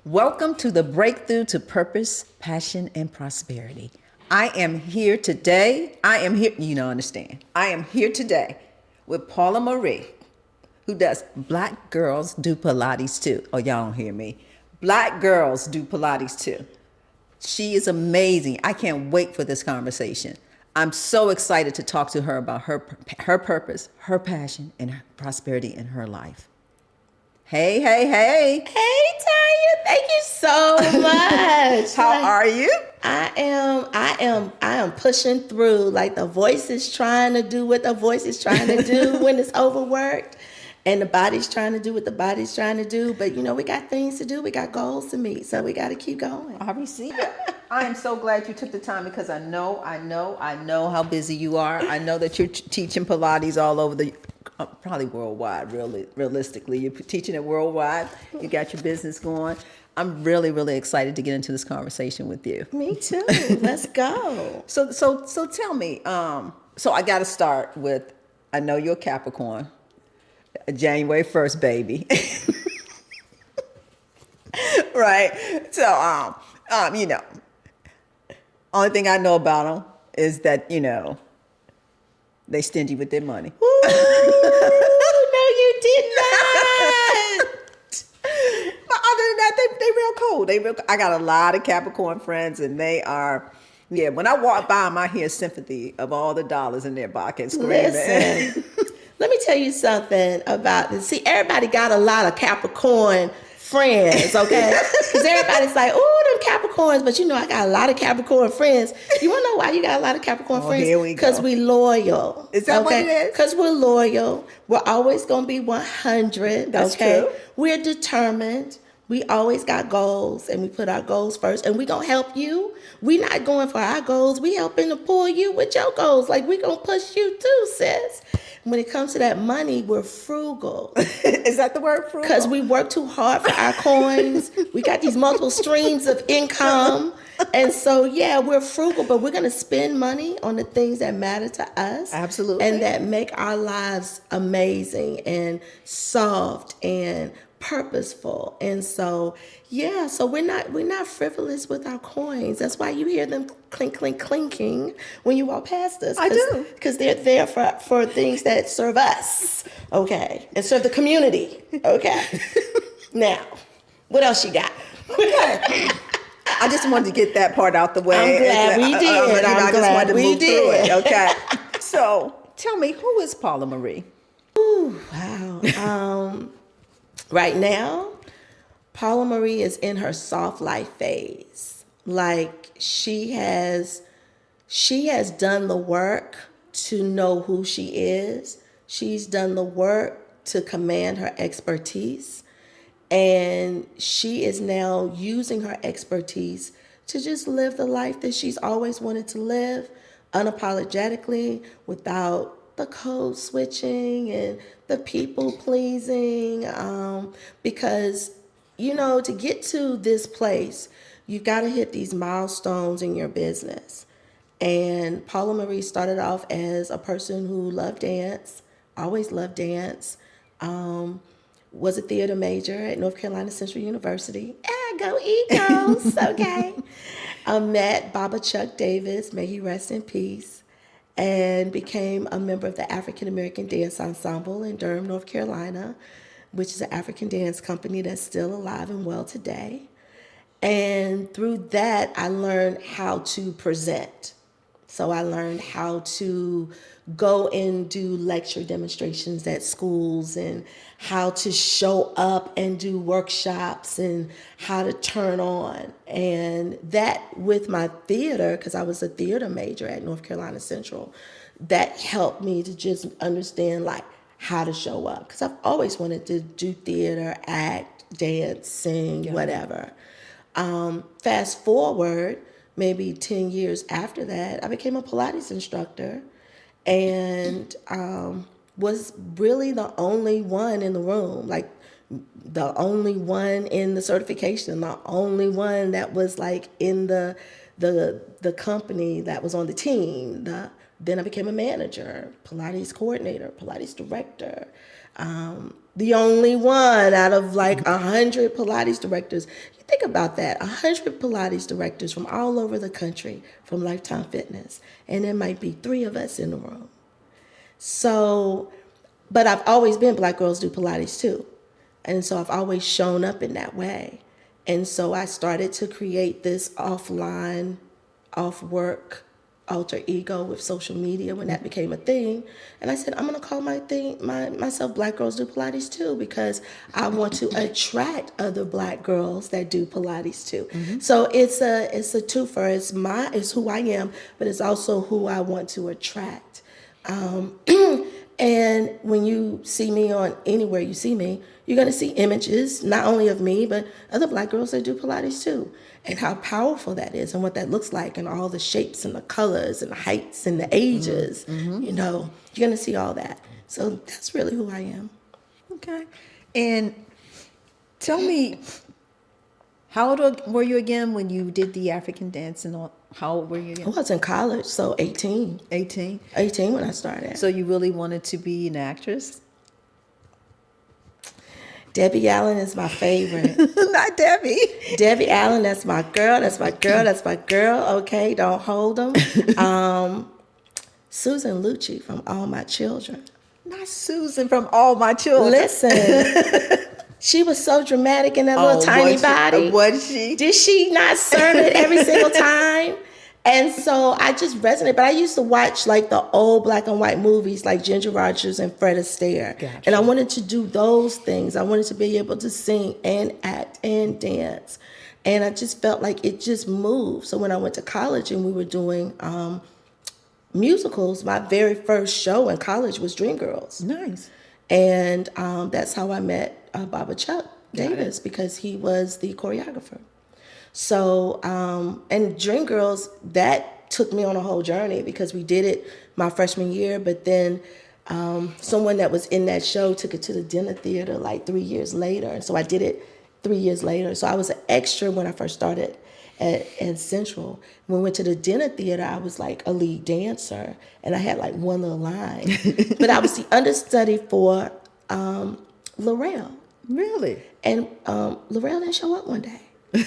Welcome to the Breakthrough to Purpose, Passion, and Prosperity. I am here today. You don't understand. I am here today with Paula Marie, who does Black Girls Do Pilates Too. Oh, y'all don't hear me. Black Girls Do Pilates Too. She is amazing. I can't wait for this conversation. I'm so excited to talk to her about her purpose, her passion, and her prosperity in her life. Hey, hey, hey. Hey, Tanya, thank you so much. How are you? I am pushing through. Like the voice is trying to do what the voice is trying to do when it's overworked. And the body's trying to do what the body's trying to do. But, we got things to do. We got goals to meet. So we got to keep going. I receive it. I am so glad you took the time because I know how busy you are. I know that you're teaching Pilates all over probably worldwide, realistically. You're teaching it worldwide. You got your business going. I'm really, really excited to get into this conversation with you. Me too. Let's go. So tell me, so I got to start with, I know you're a Capricorn. January 1st, baby. Right. So, only thing I know about them is that, they stingy with their money. Ooh, no, you did not. But other than that, they real cool. I got a lot of Capricorn friends, and they are, when I walk by them, I hear sympathy of all the dollars in their pocket screaming. Listen. Let me tell you something about this. See, everybody got a lot of Capricorn friends, okay? Because everybody's like, oh, them Capricorns. But I got a lot of Capricorn friends. You want to know why you got a lot of Capricorn friends? Here we go. Because we loyal. Is that what it is? Because we're loyal. We're always going to be 100, That's okay? true. We're determined. We always got goals, and we put our goals first. And we going to help you. We not going for our goals. We helping to pull you with your goals. Like, we going to push you too, sis. When it comes to that money, we're frugal. Is that the word, frugal? Because we work too hard for our coins. We got these multiple streams of income. And so, we're frugal, but we're going to spend money on the things that matter to us. Absolutely. And that make our lives amazing and soft and purposeful. And so, so we're not frivolous with our coins. That's why you hear them clink, clink, clinking when you walk past us. I do. Because they're there for things that serve us, okay, and serve the community, okay. Now, what else you got? Okay. I just wanted to get that part out the way. I'm glad we did. I just wanted to move through it. Okay. So tell me, who is Paula Marie? Ooh, wow. Right now, Paula Marie is in her soft life phase. Like she has done the work to know who she is. She's done the work to command her expertise. And she is now using her expertise to just live the life that she's always wanted to live, unapologetically, without the code switching and the people pleasing. Because, to get to this place, you've got to hit these milestones in your business. And Paula Marie started off as a person who loved dance, always loved dance, was a theater major at North Carolina Central University. Go Eagles, okay. I met Baba Chuck Davis, may he rest in peace, and became a member of the African American Dance Ensemble in Durham, North Carolina, which is an African dance company that's still alive and well today. And through that, I learned how to present. So I learned how to go and do lecture demonstrations at schools and how to show up and do workshops and how to turn on. And that with my theater, because I was a theater major at North Carolina Central, that helped me to just understand how to show up. Because I've always wanted to do theater, act, dance, sing, whatever. Fast forward, maybe 10 years after that, I became a Pilates instructor and was really the only one in the room, the only one in the certification, the only one that was in the company that was on the team, the Then I became a manager, Pilates coordinator, Pilates director. The only one out of like 100 Pilates directors. You think about that, 100 Pilates directors from all over the country from Lifetime Fitness. And there might be 3 of us in the room. So, but I've always been Black Girls Do Pilates too. And so I've always shown up in that way. And so I started to create this offline, off work, alter ego with social media when that became a thing. And I said, I'm going to call myself Black Girls Do Pilates too, because I want to attract other Black girls that do Pilates too. So it's a twofer. It's who I am, but it's also who I want to attract. And when you see me on anywhere you see me, you're going to see images, not only of me, but other Black girls that do Pilates too. And how powerful that is and what that looks like and all the shapes and the colors and the heights and the ages. You know, you're going to see all that. So that's really who I am. Okay. And tell me, how old were you again when you did the African dance and all? How old were you again? I was in college, so 18. 18? 18 when I started. So you really wanted to be an actress? Debbie Allen is my favorite. Not Debbie. Debbie Allen, that's my girl. That's my girl. That's my girl. Okay, don't hold them. Susan Lucci from All My Children. Not Susan from All My Children. Listen, she was so dramatic in that little tiny body. Was she? Did she not serve it every single time? And so I just resonate. But I used to watch like the old black and white movies like Ginger Rogers and Fred Astaire. Gotcha. And I wanted to do those things. I wanted to be able to sing and act and dance. And I just felt like it just moved. So when I went to college and we were doing musicals, my very first show in college was Dreamgirls. Nice. And that's how I met Baba Chuck Davis, because he was the choreographer. So, and Dreamgirls, that took me on a whole journey because we did it my freshman year, but then someone that was in that show took it to the dinner theater like 3 years later. And so I did it 3 years later. So I was an extra when I first started at Central. When we went to the dinner theater, I was like a lead dancer and I had like one little line. But I was the understudy for Laurel. Really? And Laurel didn't show up one day. And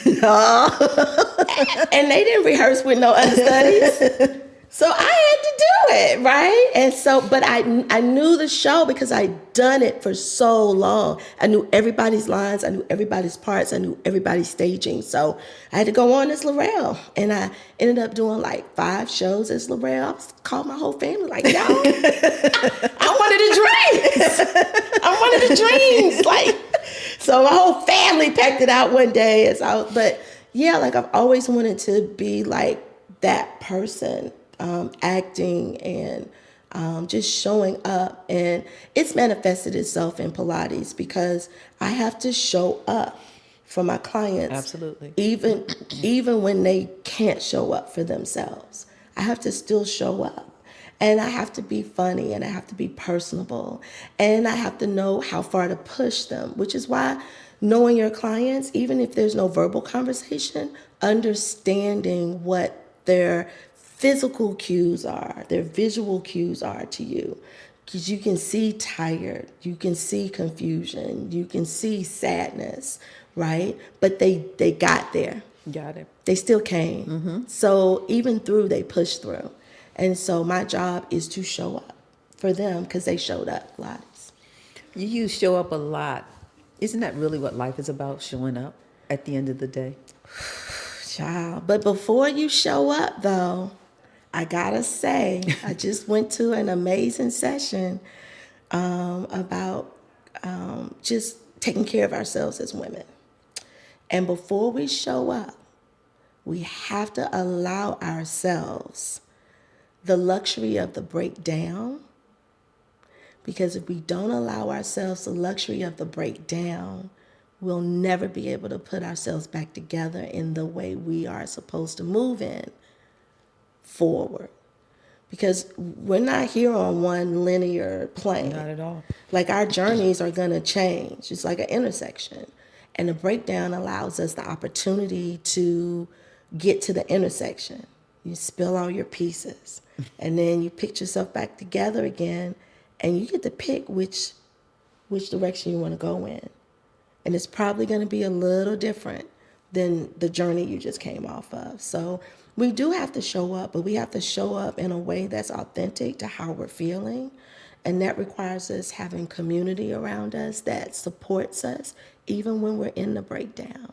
they didn't rehearse with no understudies. So I had to do it, right? And so, but I knew the show because I'd done it for so long. I knew everybody's lines. I knew everybody's parts. I knew everybody's staging. So I had to go on as Laurel. And I ended up doing like 5 shows as Laurel. I called my whole family like, yo, I wanted the dreams. I wanted the dreams. Like, so my whole family packed it out one day. But yeah, like I've always wanted to be like that person. Acting and just showing up, and it's manifested itself in Pilates because I have to show up for my clients. Absolutely. Even when they can't show up for themselves, I have to still show up, and I have to be funny, and I have to be personable, and I have to know how far to push them, which is why knowing your clients, even if there's no verbal conversation, understanding what their physical cues are, their visual cues are to you. Because you can see tired, you can see confusion, you can see sadness, right? But they got there. Got it. They still came. Mm-hmm. So even through, they pushed through. And so my job is to show up for them because they showed up a lot. You use show up a lot. Isn't that really what life is about, showing up at the end of the day? Child. But before you show up, though, I gotta say, I just went to an amazing session about just taking care of ourselves as women. And before we show up, we have to allow ourselves the luxury of the breakdown. Because if we don't allow ourselves the luxury of the breakdown, we'll never be able to put ourselves back together in the way we are supposed to move in forward. Because we're not here on one linear plane. Not at all. Like our journeys are going to change. It's like an intersection. And the breakdown allows us the opportunity to get to the intersection. You spill all your pieces. And then you pick yourself back together again, and you get to pick which direction you want to go in. And it's probably going to be a little different than the journey you just came off of. So we do have to show up, but we have to show up in a way that's authentic to how we're feeling. And that requires us having community around us that supports us, even when we're in the breakdown,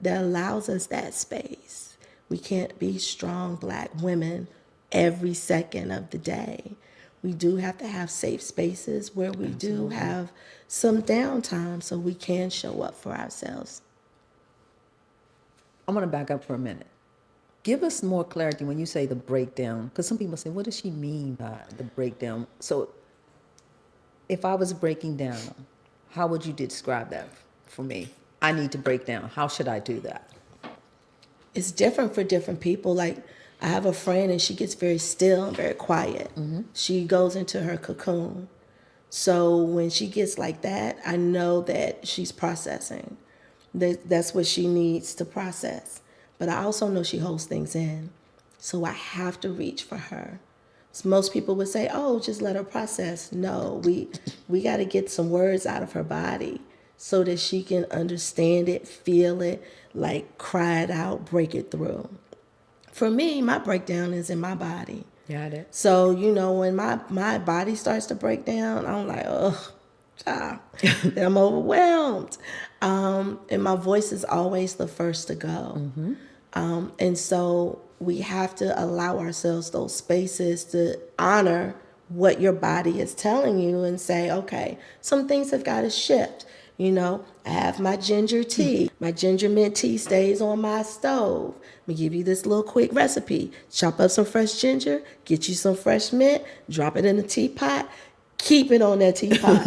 that allows us that space. We can't be strong Black women every second of the day. We do have to have safe spaces where we do have some downtime so we can show up for ourselves. I'm going to back up for a minute. Give us more clarity when you say the breakdown, because some people say, what does she mean by the breakdown? So if I was breaking down, how would you describe that for me? I need to break down. How should I do that? It's different for different people. Like, I have a friend and she gets very still and very quiet. She goes into her cocoon. So when she gets like that, I know that she's processing. That's what she needs to process. But I also know she holds things in. So I have to reach for her. So most people would say, oh, just let her process. No, we got to get some words out of her body so that she can understand it, feel it, like cry it out, break it through. For me, my breakdown is in my body. Got it. So, when my body starts to break down, I'm like, ugh, I'm overwhelmed. And my voice is always the first to go. And so we have to allow ourselves those spaces to honor what your body is telling you and say, okay, some things have got to shift. I have my ginger tea. My ginger mint tea stays on my stove. Let me give you this little quick recipe. Chop up some fresh ginger, get you some fresh mint, drop it in a teapot, keep it on that teapot.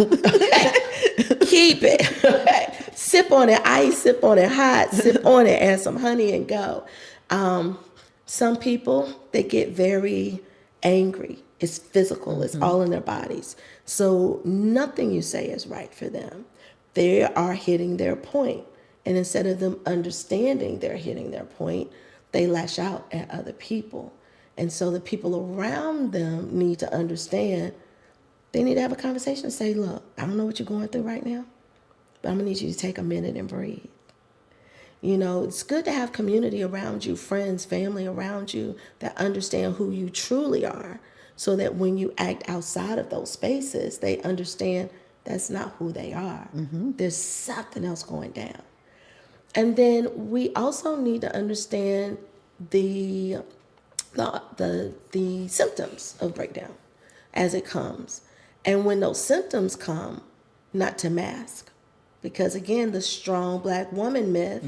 Keep it. Sip on it ice, sip on it hot, sip on it, add some honey and go. Some people, they get very angry. It's physical. It's all in their bodies. So nothing you say is right for them. They are hitting their point. And instead of them understanding they're hitting their point, they lash out at other people. And so the people around them need to understand. They need to have a conversation and say, look, I don't know what you're going through right now, but I'm going to need you to take a minute and breathe. It's good to have community around you, friends, family around you that understand who you truly are, so that when you act outside of those spaces, they understand that's not who they are. There's something else going down. And then we also need to understand the symptoms of breakdown as it comes. And when those symptoms come, not to mask. Because again, the strong Black woman myth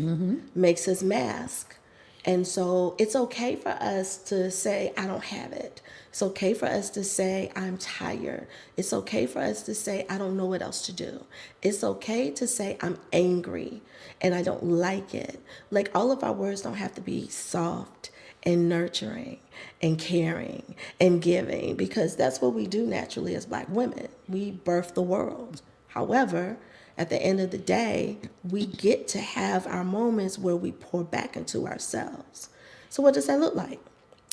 makes us mask. And so it's okay for us to say, I don't have it. It's okay for us to say, I'm tired. It's okay for us to say, I don't know what else to do. It's okay to say, I'm angry and I don't like it. Like, all of our words don't have to be soft and nurturing and caring and giving, because that's what we do naturally as Black women. We birth the world. However, at the end of the day, we get to have our moments where we pour back into ourselves. So what does that look like?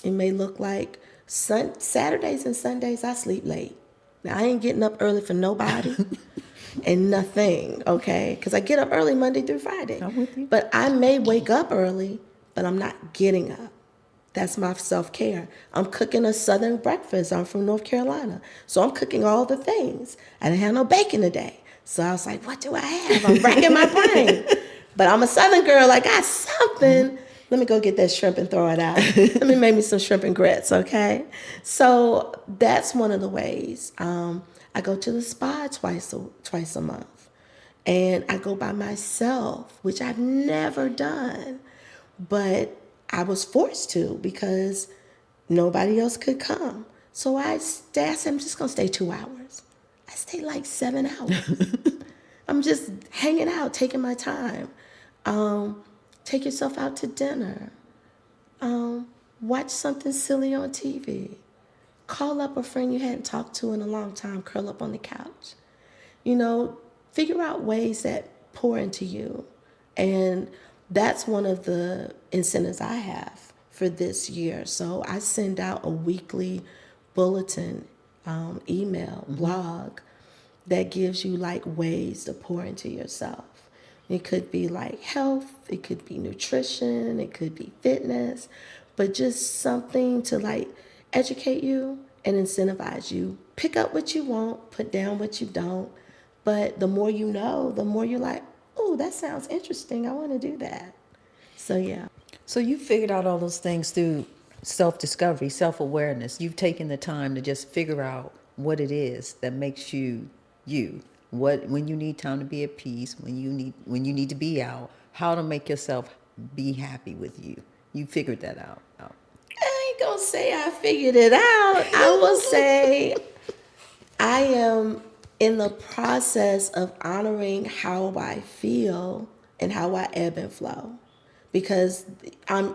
It may look like Saturdays and Sundays I sleep late. Now, I ain't getting up early for nobody and nothing, okay? Because I get up early Monday through Friday. I'm with you. But I may wake up early, but I'm not getting up. That's my self-care. I'm cooking a Southern breakfast. I'm from North Carolina. So I'm cooking all the things. I didn't have no bacon today. So I was like, what do I have? I'm racking my brain. But I'm a Southern girl. I got something. Let me go get that shrimp and throw it out. Let me make me some shrimp and grits, okay? So that's one of the ways. I go to the spa twice a month. And I go by myself, which I've never done. But I was forced to because nobody else could come. So I said, I'm just going to stay 2 hours. I stay like 7 hours. I'm just hanging out, taking my time. Take yourself out to dinner. Watch something silly on TV. Call up a friend you hadn't talked to in a long time, curl up on the couch. Figure out ways that pour into you. And that's one of the incentives I have for this year. So I send out a weekly bulletin, email, blog that gives you like ways to pour into yourself. It could be like health, it could be nutrition, it could be fitness, but just something to like educate you and incentivize you. Pick up what you want, put down what you don't. But the more you know, the more you're like, oh, that sounds interesting. I want to do that. So, yeah. So you figured out all those things through self-discovery, self-awareness. You've taken the time to just figure out what it is that makes you you. What when you need time to be at peace, when you need to be out, how to make yourself be happy with you. You figured that out. I ain't gonna say I figured it out. I will say I am in the process of honoring how I feel and how I ebb and flow, because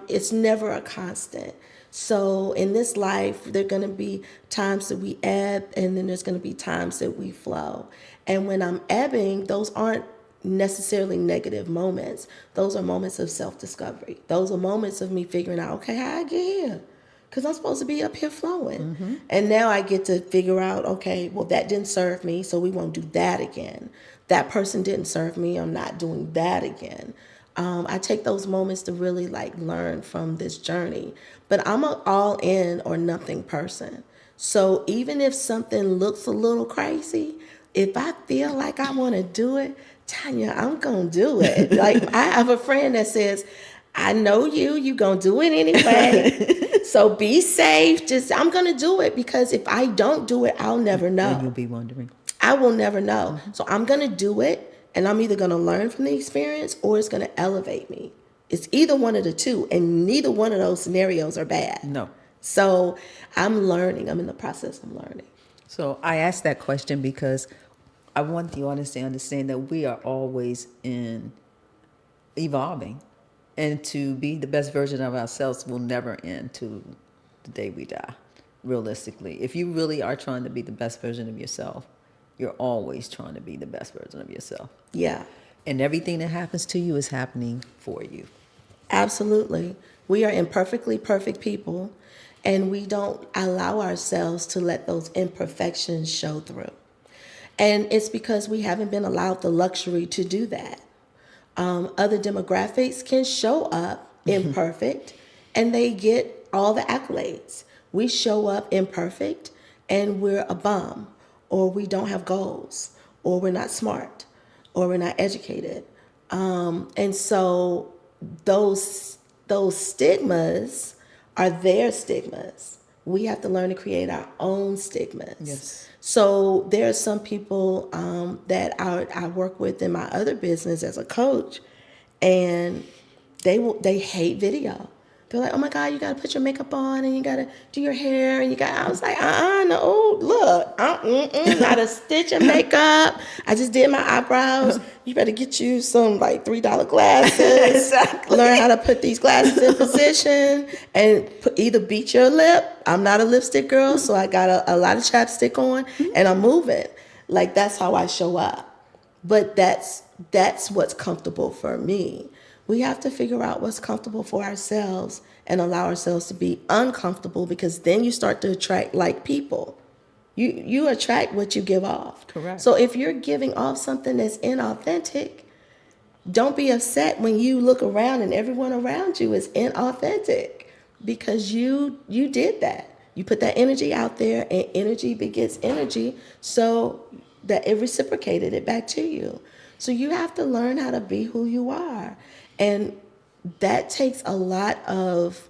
it's never a constant. So in this life, there are going to be times that we ebb, and then there's going to be times that we flow. And when I'm ebbing, those aren't necessarily negative moments. Those are moments of self-discovery. Those are moments of me figuring out, okay, how I get here? Because I'm supposed to be up here flowing. And now I get to figure out, okay, well, that didn't serve me, so we won't do that again. That person didn't serve me, I'm not doing that again. I take those moments to really like learn from this journey. But I'm an all in or nothing person. So even if something looks a little crazy, if I feel like I want to do it, Tanya, I'm going to do it. Like I have a friend that says, I know you going to do it anyway. So be safe. I'm going to do it, because if I don't do it, I'll never know. And you'll be wondering. I will never know. So I'm going to do it. And I'm either going to learn from the experience or it's going to elevate me. It's either one of the two, and neither one of those scenarios are bad. No. So I'm learning. I'm in the process of learning. So I asked that question because I want the audience to understand that we are always in evolving, and to be the best version of ourselves will never end to the day we die. Realistically, if you really are trying to be the best version of yourself, you're always trying to be the best version of yourself. Yeah. And everything that happens to you is happening for you. Absolutely. We are imperfectly perfect people, and we don't allow ourselves to let those imperfections show through. And it's because we haven't been allowed the luxury to do that. Other demographics can show up imperfect and they get all the accolades. We show up imperfect and we're a bum, or we don't have goals, or we're not smart, or we're not educated. And so those stigmas are their stigmas. We have to learn to create our own stigmas. Yes. So there are some people that I work with in my other business as a coach, and they hate video. They're like, oh my God, you got to put your makeup on and you got to do your hair. And I was like, no, look, not a stitch of makeup. I just did my eyebrows. You better get you some like $3 glasses. Exactly. Learn how to put these glasses in position and either beat your lip. I'm not a lipstick girl, so I got a lot of chapstick on and I'm moving. Like that's how I show up. But that's what's comfortable for me. We have to figure out what's comfortable for ourselves and allow ourselves to be uncomfortable, because then you start to attract like people. You attract what you give off. Correct. So if you're giving off something that's inauthentic, don't be upset when you look around and everyone around you is inauthentic, because you did that. You put that energy out there, and energy begets energy, so that it reciprocated it back to you. So you have to learn how to be who you are. And that takes a lot of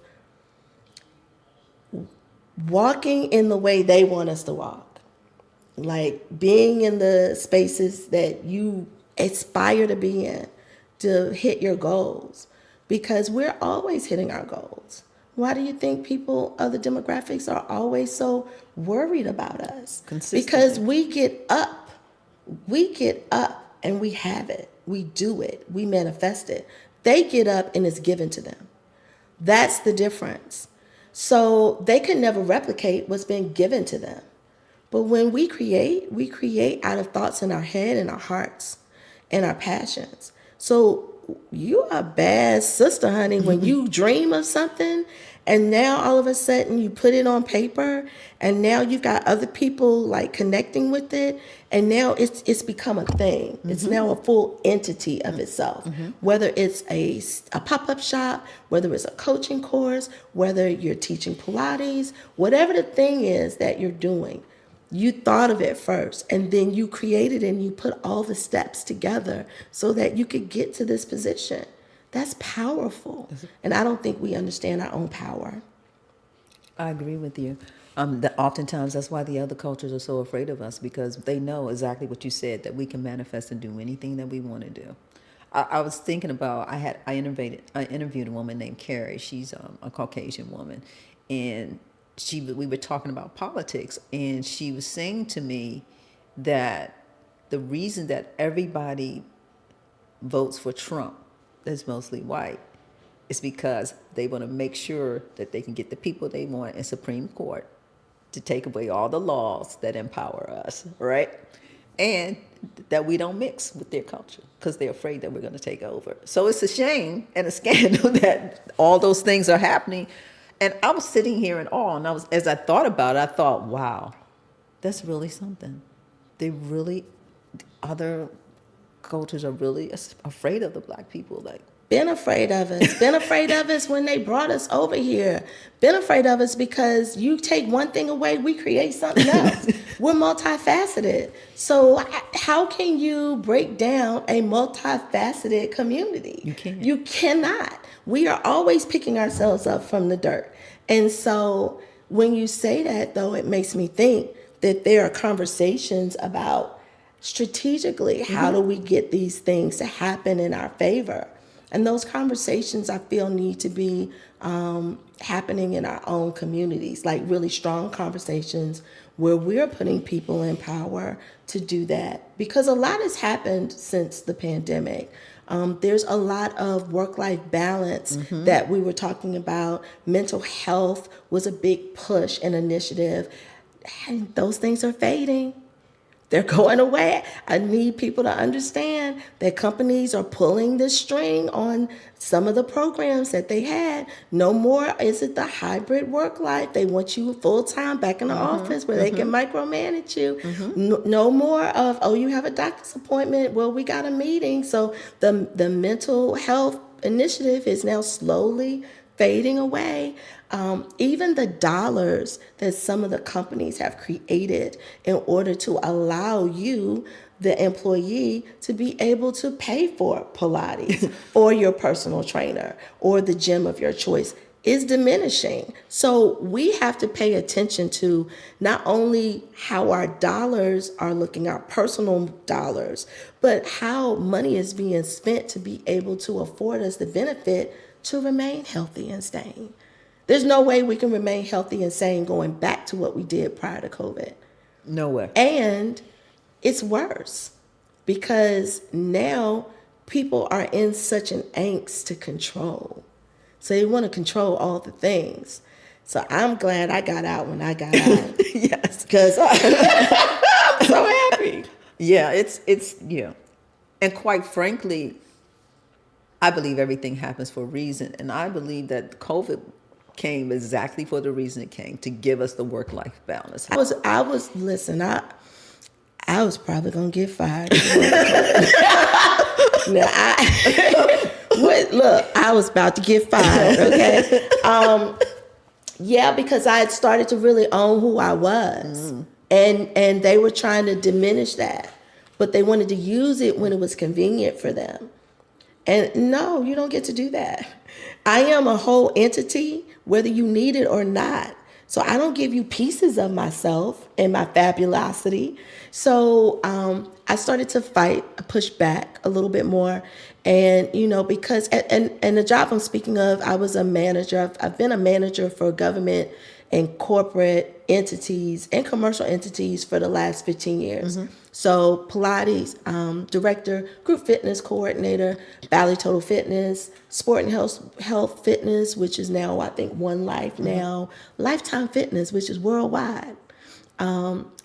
walking in the way they want us to walk. Like being in the spaces that you aspire to be in to hit your goals. Because we're always hitting our goals. Why do you think people, other demographics, are always so worried about us? Because we get up and we have it. We do it. We manifest it. They get up and it's given to them. That's the difference. So they can never replicate what's been given to them. But when we create out of thoughts in our head and our hearts and our passions. So you are a bad sister, honey, when you dream of something And now all of a sudden you put it on paper, and now you've got other people like connecting with it, and now it's become a thing. It's now a full entity of itself. Whether it's a pop-up shop, whether it's a coaching course, whether you're teaching Pilates, whatever the thing is that you're doing, you thought of it first, and then you created and you put all the steps together so that you could get to this position. That's powerful. And I don't think we understand our own power. I agree with you. Oftentimes, that's why the other cultures are so afraid of us, because they know exactly what you said, that we can manifest and do anything that we want to do. I was thinking about, I interviewed a woman named Carrie. She's a Caucasian woman, and we were talking about politics, and she was saying to me that the reason that everybody votes for Trump, that's mostly white, is because they want to make sure that they can get the people they want in Supreme Court to take away all the laws that empower us, right? And that we don't mix with their culture because they're afraid that we're going to take over. So it's a shame and a scandal that all those things are happening. And I was sitting here in awe, and as I thought about it, I thought, wow, that's really something. Other cultures are really afraid of the black people. Like, Been afraid of us. Been afraid of us when they brought us over here. Been afraid of us because you take one thing away, we create something else. We're multifaceted. So how can you break down a multifaceted community? You can't. You cannot. We are always picking ourselves up from the dirt. And so when you say that, though, it makes me think that there are conversations about strategically, how do we get these things to happen in our favor? And those conversations, I feel, need to be happening in our own communities, like really strong conversations where we're putting people in power to do that. Because a lot has happened since the pandemic. There's a lot of work-life balance that we were talking about. Mental health was a big push and initiative. And those things are fading. They're going away. I need people to understand that companies are pulling the string on some of the programs that they had. No more is it the hybrid work life. They want you full-time back in the office where they can micromanage you. No more of, oh, you have a doctor's appointment. Well, we got a meeting. So the mental health initiative is now slowly fading away. Even the dollars that some of the companies have created in order to allow you, the employee, to be able to pay for Pilates or your personal trainer or the gym of your choice is diminishing. So we have to pay attention to not only how our dollars are looking, our personal dollars, but how money is being spent to be able to afford us the benefit to remain healthy and sane. There's no way we can remain healthy and sane going back to what we did prior to COVID. no way. And it's worse because now people are in such an angst to control. So they want to control all the things. So I'm glad I got out when I got out. Yes. Because I'm so happy. Yeah, it's yeah. And quite frankly, I believe everything happens for a reason. And I believe that COVID came exactly for the reason it came, to give us the work-life balance. I was probably gonna get fired. Now, I was about to get fired. Okay, yeah, because I had started to really own who I was, and they were trying to diminish that, but they wanted to use it when it was convenient for them. And no, you don't get to do that. I am a whole entity, whether you need it or not. So I don't give you pieces of myself and my fabulosity. So I started to push back a little bit more. And, because, and the job I'm speaking of, I was a manager. I've been a manager for government and corporate entities and commercial entities for the last 15 years. So Pilates director, group fitness coordinator, Bally Total Fitness, sport and health fitness, which is now, I think, One Life now, Lifetime Fitness, which is worldwide.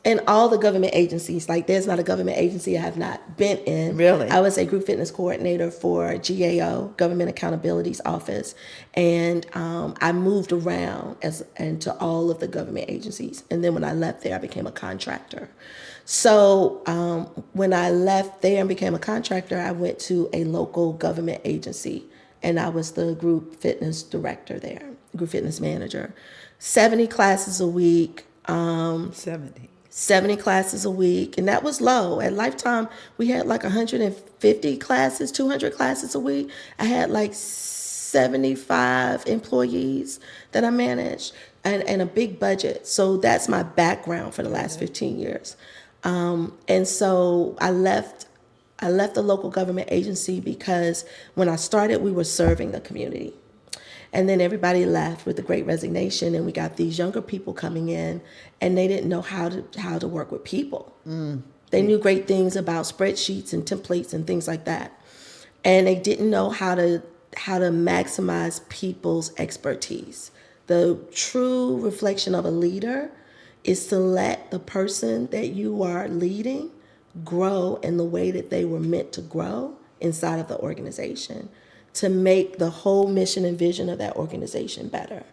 In all the government agencies, like there's not a government agency I have not been in. Really? I was a group fitness coordinator for GAO, Government Accountability's Office, and I moved around into all of the government agencies. And then when I left there, I became a contractor. So when I left there and became a contractor, I went to a local government agency, and I was the group fitness director there, group fitness manager. 70 classes a week. 70 classes a week, and that was low. At Lifetime, we had like 150 classes, 200 classes a week. I had like 75 employees that I managed, and a big budget. So that's my background for the last 15 years. And so I left the local government agency because when I started, we were serving the community. And then everybody left with the Great Resignation, and we got these younger people coming in, and they didn't know how to work with people. They knew great things about spreadsheets and templates and things like that, and they didn't know how to maximize people's expertise. The true reflection of a leader is to let the person that you are leading grow in the way that they were meant to grow inside of the organization, to make the whole mission and vision of that organization better.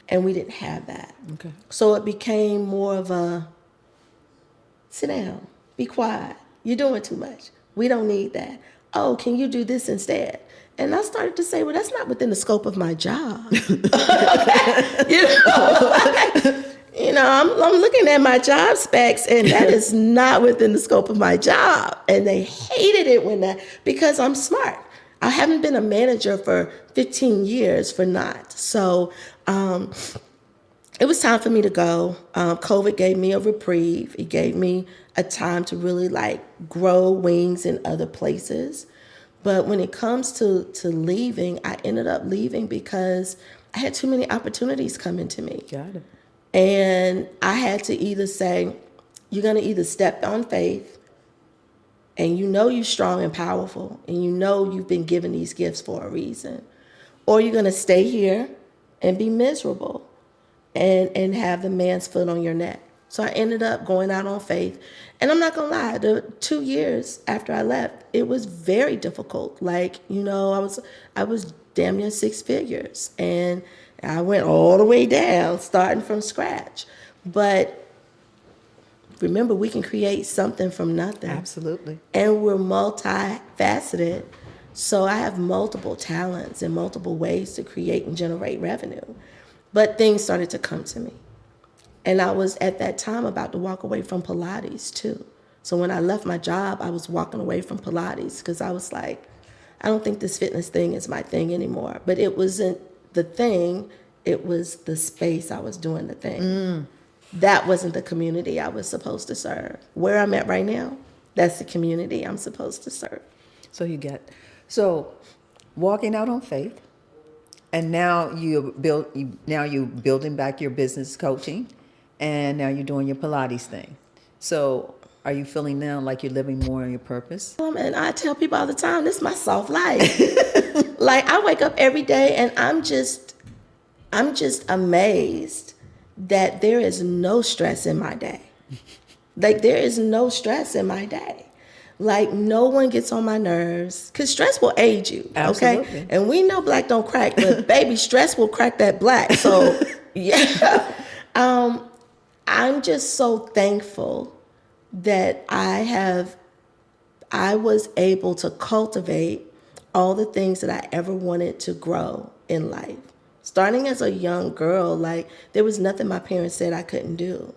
And we didn't have that. Okay. So it became more of a, sit down, be quiet. You're doing too much. We don't need that. Oh, can you do this instead? And I started to say, well, that's not within the scope of my job. I'm looking at my job specs, and that is not within the scope of my job. And they hated it because I'm smart. I haven't been a manager for 15 years for not. So it was time for me to go. COVID gave me a reprieve. It gave me a time to really grow wings in other places. But when it comes to leaving, I ended up leaving because I had too many opportunities coming to me. Got it. And I had to either say, you're going to either step on faith, and you're strong and powerful, and you've been given these gifts for a reason, or you're going to stay here and be miserable and have the man's foot on your neck. So I ended up going out on faith. And I'm not going to lie, the 2 years after I left, it was very difficult. I was damn near 6 figures, and I went all the way down, starting from scratch. But remember, we can create something from nothing. Absolutely. And we're multifaceted. So I have multiple talents and multiple ways to create and generate revenue. But things started to come to me. And I was at that time about to walk away from Pilates too. So when I left my job, I was walking away from Pilates because I was like, I don't think this fitness thing is my thing anymore. But it wasn't the thing, it was the space I was doing the thing. That wasn't the community I was supposed to serve. Where I'm at right now, that's the community I'm supposed to serve. So walking out on faith, and now you're building back your business coaching, and now you're doing your Pilates thing. So are you feeling now like you're living more on your purpose? And I tell people all the time, this is my soft life. I wake up every day and I'm just amazed that there is no stress in my day. There is no stress in my day. No one gets on my nerves, because stress will age you. Absolutely. Okay? And we know black don't crack, but baby, stress will crack that black. So yeah. I'm just so thankful that I was able to cultivate all the things that I ever wanted to grow in life. Starting as a young girl, there was nothing my parents said I couldn't do.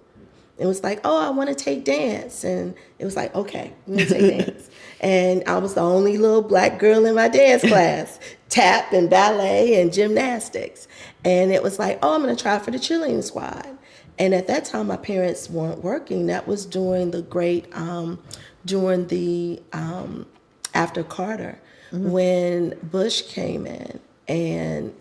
It was I want to take dance. And it was okay, I'm going to take dance. And I was the only little black girl in my dance class, tap and ballet and gymnastics. And it was I'm going to try for the cheerleading squad. And at that time, my parents weren't working. That was during the after Carter, when Bush came in, and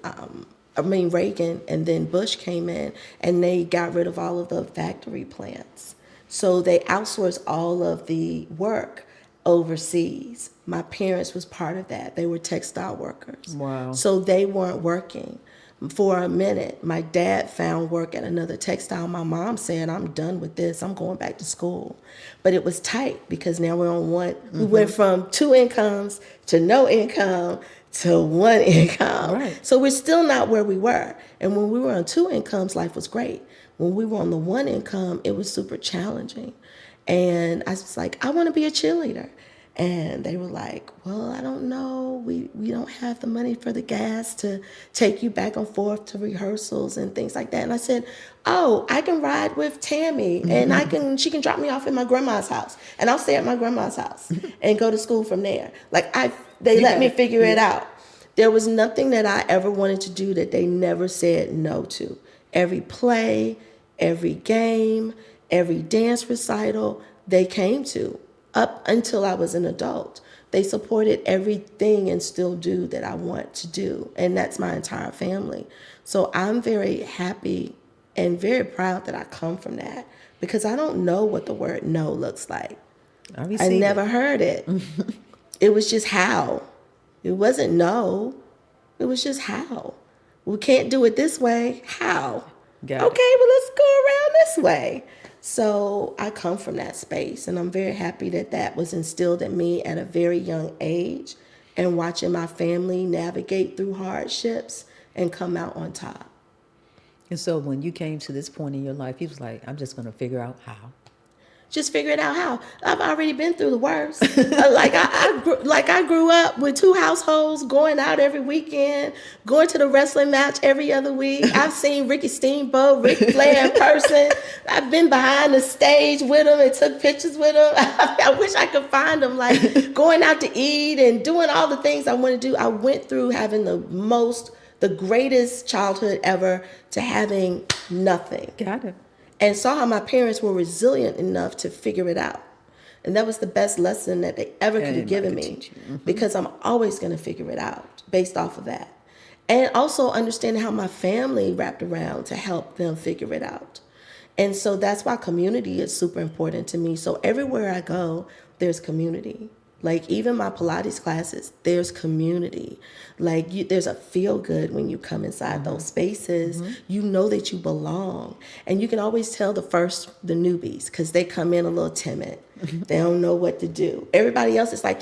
Reagan, and then Bush came in, and they got rid of all of the factory plants. So they outsourced all of the work overseas. My parents was part of that. They were textile workers. Wow. So they weren't working. For a minute, my dad found work at another textile. My mom said, I'm done with this. I'm going back to school. But it was tight because now we're on one. We went from 2 incomes to no income to 1 income. Right. So we're still not where we were. And when we were on 2 incomes, life was great. When we were on the 1 income, it was super challenging. And I was like, I want to be a cheerleader. And they were like, well, I don't know. We don't have the money for the gas to take you back and forth to rehearsals and things like that. And I said, oh, I can ride with Tammy and she can drop me off at my grandma's house and I'll stay at my grandma's house and go to school from there. Like they let me figure it out. There was nothing that I ever wanted to do that they never said no to. Every play, every game, every dance recital they came to. Up until I was an adult, they supported everything and still do that I want to do. And that's my entire family. So I'm very happy and very proud that I come from that because I don't know what the word no looks like. I never heard it. It was just how. It wasn't no. It was just how. We can't do it this way. How? Okay, well, let's go around this way. So I come from that space, and I'm very happy that that was instilled in me at a very young age, and watching my family navigate through hardships and come out on top. And so when you came to this point in your life, you was like, I'm just going to figure out how. Just figure it out how. I've already been through the worst. I grew up with 2 households, going out every weekend, going to the wrestling match every other week. I've seen Ricky Steamboat, Ric Flair in person. I've been behind the stage with them and took pictures with them. I wish I could find them, like going out to eat and doing all the things I want to do. I went through having the greatest childhood ever to having nothing. Got it. And saw how my parents were resilient enough to figure it out. And that was the best lesson that they ever could have given me because I'm always going to figure it out based off of that. And also understanding how my family wrapped around to help them figure it out. And so that's why community is super important to me. So everywhere I go, there's community. Like even my Pilates classes, there's community. Like there's a feel good when you come inside those spaces. You know that you belong. And you can always tell the newbies because they come in a little timid. They don't know what to do. Everybody else is like,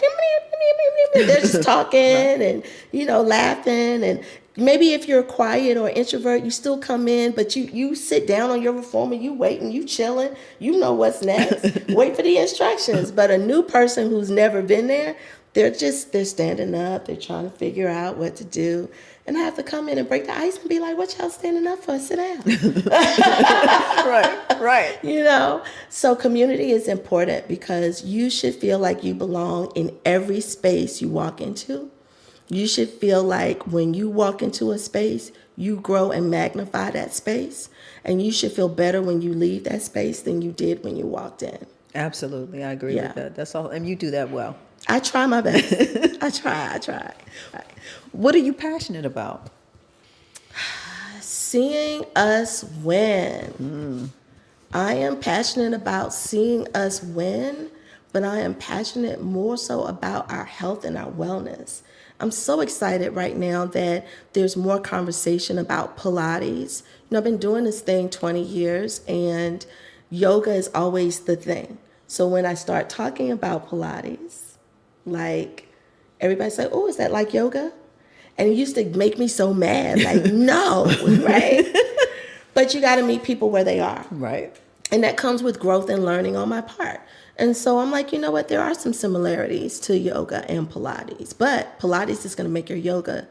they're just talking and, laughing. And maybe if you're quiet or introvert, you still come in, but you sit down on your reformer, you waiting, you chilling, you know what's next. Wait for the instructions. But a new person who's never been there, they're standing up, they're trying to figure out what to do. And I have to come in and break the ice and be like, what y'all standing up for? Sit down. Right. So community is important because you should feel like you belong in every space you walk into. You should feel like when you walk into a space, you grow and magnify that space. And you should feel better when you leave that space than you did when you walked in. Absolutely. I agree with that. That's all. And you do that well. I try my best. I try. What are you passionate about? Seeing us win. I am passionate about seeing us win, but I am passionate more so about our health and our wellness. I'm so excited right now that there's more conversation about Pilates. I've been doing this thing 20 years and yoga is always the thing. So when I start talking about Pilates, like everybody's like, oh, is that like yoga? And it used to make me so mad, like, no, right? But you got to meet people where they are. Right. And that comes with growth and learning on my part. And so I'm like, you know what? There are some similarities to yoga and Pilates, but Pilates is going to make your yoga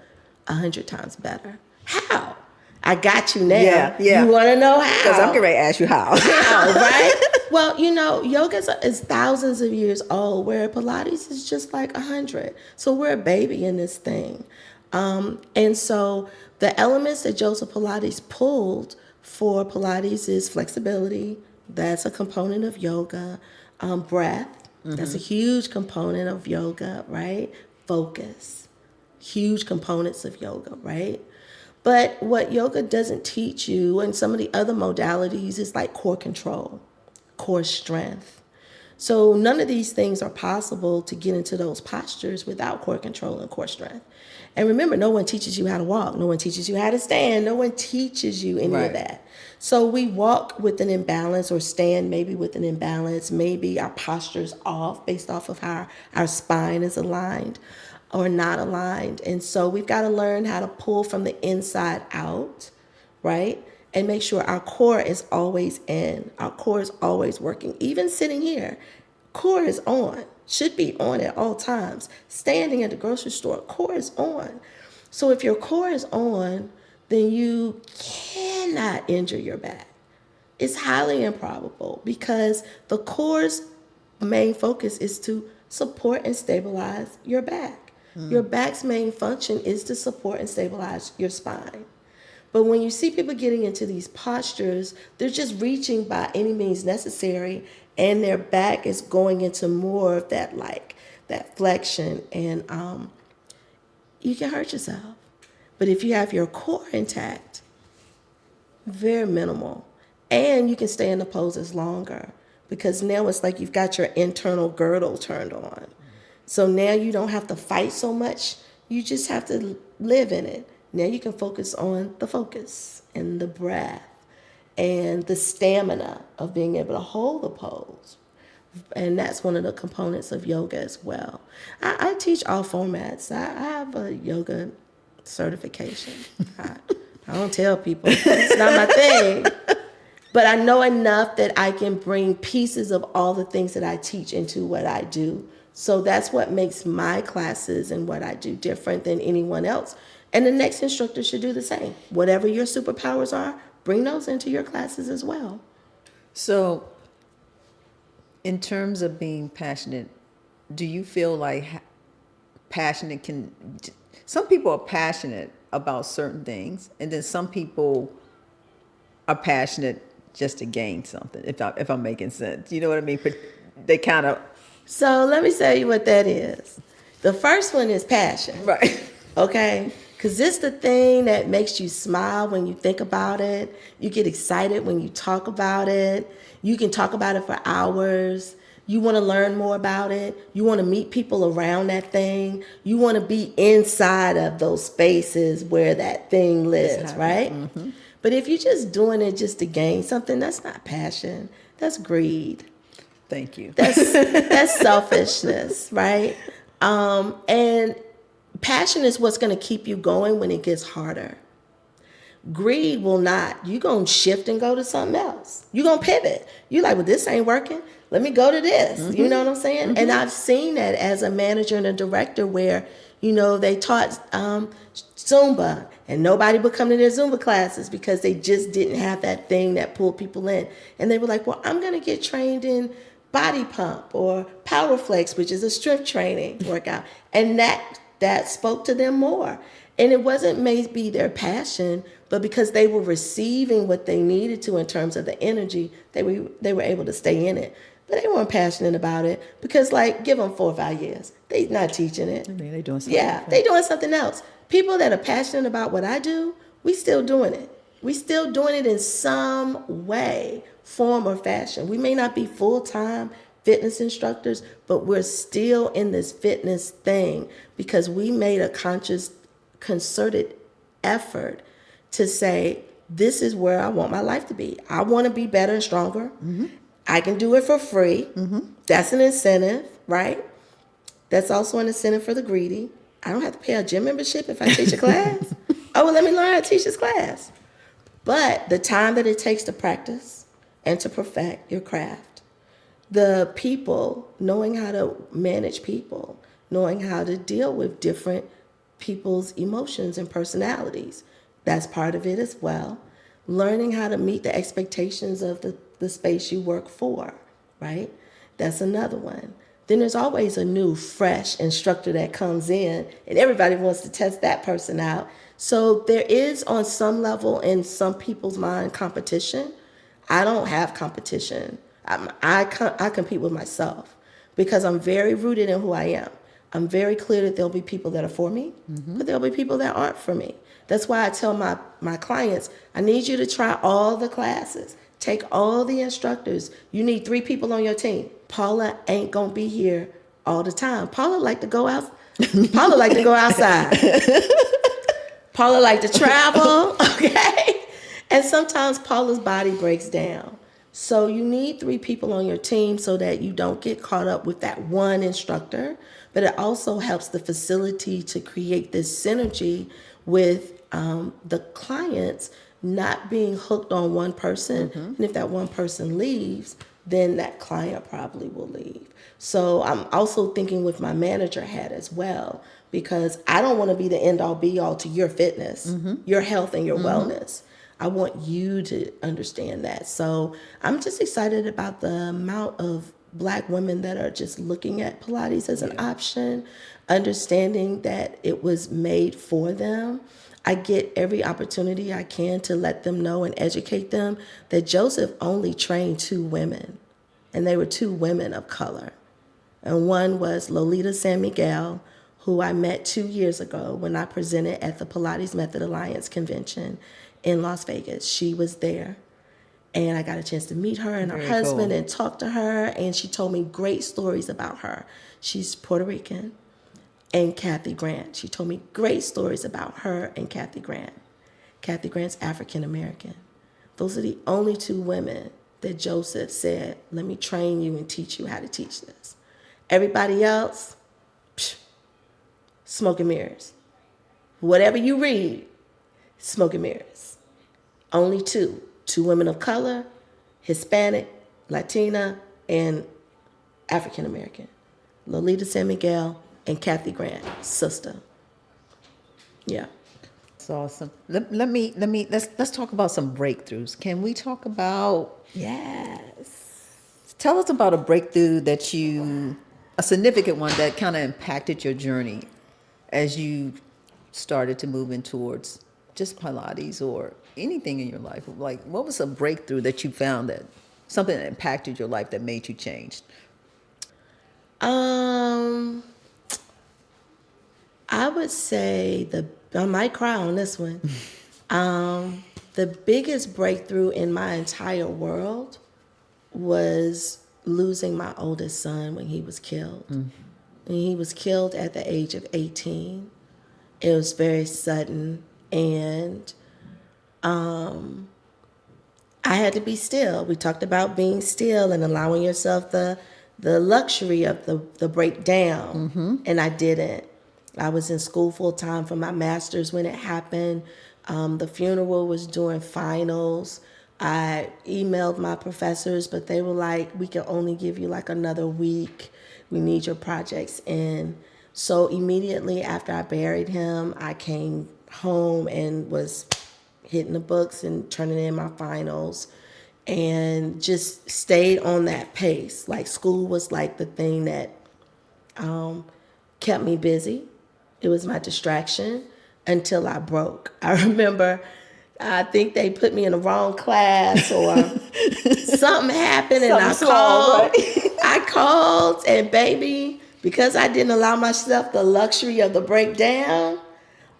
100 times better. How? I got you now. Yeah. You want to know how? Because I'm going to ask you how. How, right? Well, yoga is thousands of years old, where Pilates is just like 100. So we're a baby in this thing. And so the elements that Joseph Pilates pulled for Pilates is flexibility. That's a component of yoga. Breath. That's a huge component of yoga, right? Focus. Huge components of yoga, right? But what yoga doesn't teach you, and some of the other modalities, is like core control, core strength. So none of these things are possible to get into those postures without core control and core strength. And remember, no one teaches you how to walk. No one teaches you how to stand. No one teaches you any of that. So we walk with an imbalance or stand maybe with an imbalance. Maybe our posture's off based off of how our spine is aligned or not aligned. And so we've got to learn how to pull from the inside out, right? And make sure our core is always in. Our core is always working. Even sitting here, core is on. Should be on at all times. Standing at the grocery store, core is on. So if your core is on, then you cannot injure your back. It's highly improbable because the core's main focus is to support and stabilize your back. Your back's main function is to support and stabilize your spine. But when you see people getting into these postures, they're just reaching by any means necessary, and their back is going into more of that that flexion, and you can hurt yourself. But if you have your core intact, very minimal, and you can stay in the poses longer because now it's like you've got your internal girdle turned on. So now you don't have to fight so much. You just have to live in it. Now you can focus on the focus and the breath and the stamina of being able to hold the pose. And that's one of the components of yoga as well. I teach all formats. I have a yoga certification. I don't tell people. It's not my thing. But I know enough that I can bring pieces of all the things that I teach into what I do. So that's what makes my classes and what I do different than anyone else. And the next instructor should do the same. Whatever your superpowers are, bring those into your classes as well. So, in terms of being passionate, do you feel like passionate can... Some people are passionate about certain things, and then some people are passionate just to gain something, if I'm making sense. You know what I mean? But they kind of... So let me tell you what that is. The first one is passion. Right. Okay? Because it's the thing that makes you smile when you think about it. You get excited when you talk about it. You can talk about it for hours. You want to learn more about it. You want to meet people around that thing. You want to be inside of those spaces where that thing lives, right? Mm-hmm. But if you're just doing it just to gain something, that's not passion. That's greed. Thank you. That's selfishness, right? And passion is what's going to keep you going when it gets harder. Greed will not. You're going to shift and go to something else. You're going to pivot. You're like, well, this ain't working. Let me go to this. Mm-hmm. You know what I'm saying? Mm-hmm. And I've seen that as a manager and a director where, they taught Zumba and nobody would come to their Zumba classes because they just didn't have that thing that pulled people in. And they were like, well, I'm going to get trained in body pump or power flex, which is a strength training workout. And that spoke to them more. And it wasn't maybe their passion, but because they were receiving what they needed to in terms of the energy, they were able to stay in it. But they weren't passionate about it because, give them 4 or 5 years. They're not teaching it. They're doing something. Yeah, they're doing something else. People that are passionate about what I do, we still doing it. We still doing it in some way, form, or fashion. We may not be full-time fitness instructors, but we're still in this fitness thing because we made a conscious, concerted effort to say, this is where I want my life to be. I want to be better and stronger. Mm-hmm. I can do it for free. Mm-hmm. That's an incentive, right? That's also an incentive for the greedy. I don't have to pay a gym membership if I teach a class. Oh, well, let me learn how to teach this class. But the time that it takes to practice and to perfect your craft, the people, knowing how to manage people, knowing how to deal with different people's emotions and personalities, that's part of it as well. Learning how to meet the expectations of the space you work for, right? That's another one. Then there's always a new, fresh instructor that comes in, and everybody wants to test that person out. So there is, on some level, in some people's mind, competition. I don't have competition. I compete with myself because I'm very rooted in who I am. I'm very clear that there'll be people that are for me, mm-hmm. but there'll be people that aren't for me. That's why I tell my clients, I need you to try all the classes. Take all the instructors. You need 3 people on your team. Paula ain't gonna be here all the time. Paula like to go out. Paula like to go outside. Paula like to travel, okay? And sometimes Paula's body breaks down. So you need 3 people on your team so that you don't get caught up with that one instructor. But it also helps the facility to create this synergy with the clients not being hooked on one person. And if that one person leaves, then that client probably will leave. So I'm also thinking with my manager hat as well, because I don't want to be the end all be all to your fitness, your health and your wellness. I want you to understand that. So I'm just excited about the amount of Black women that are just looking at Pilates as an option, understanding that it was made for them. I get every opportunity I can to let them know and educate them that Joseph only trained 2 women, and they were 2 women of color. And one was Lolita San Miguel, who I met 2 years ago when I presented at the Pilates Method Alliance convention in Las Vegas. She was there. And I got a chance to meet her and her husband and talk to her. And she told me great stories about her. She's Puerto Rican. And Kathy Grant. She told me great stories about her and Kathy Grant. Kathy Grant's African American. Those are the only 2 women that Joseph said, let me train you and teach you how to teach this. Everybody else, smoke and mirrors. Whatever you read, smoke and mirrors. Only 2 women of color, Hispanic, Latina, and African American. Lolita San Miguel and Kathy Grant, sister. Yeah. That's awesome. Let's talk about some breakthroughs. Can we talk about? Yes. Tell us about a breakthrough a significant one that kind of impacted your journey as you started to move in towards just Pilates or anything in your life. Like, what was a breakthrough that you found, that something that impacted your life that made you change? I would say I might cry on this one. The biggest breakthrough in my entire world was losing my oldest son when he was killed. And he was killed at the age of 18. It was very sudden, and I had to be still. We talked about being still and allowing yourself the luxury of the breakdown, and I didn't. I was in school full time for my master's when it happened. The funeral was during finals. I emailed my professors, but they were like, we can only give you like another week. We need your projects in. So immediately after I buried him, I came home and was hitting the books and turning in my finals and just stayed on that pace. Like, school was like the thing that kept me busy. It was my distraction until I broke. I remember, I think they put me in the wrong class or something happened and I called and baby, because I didn't allow myself the luxury of the breakdown,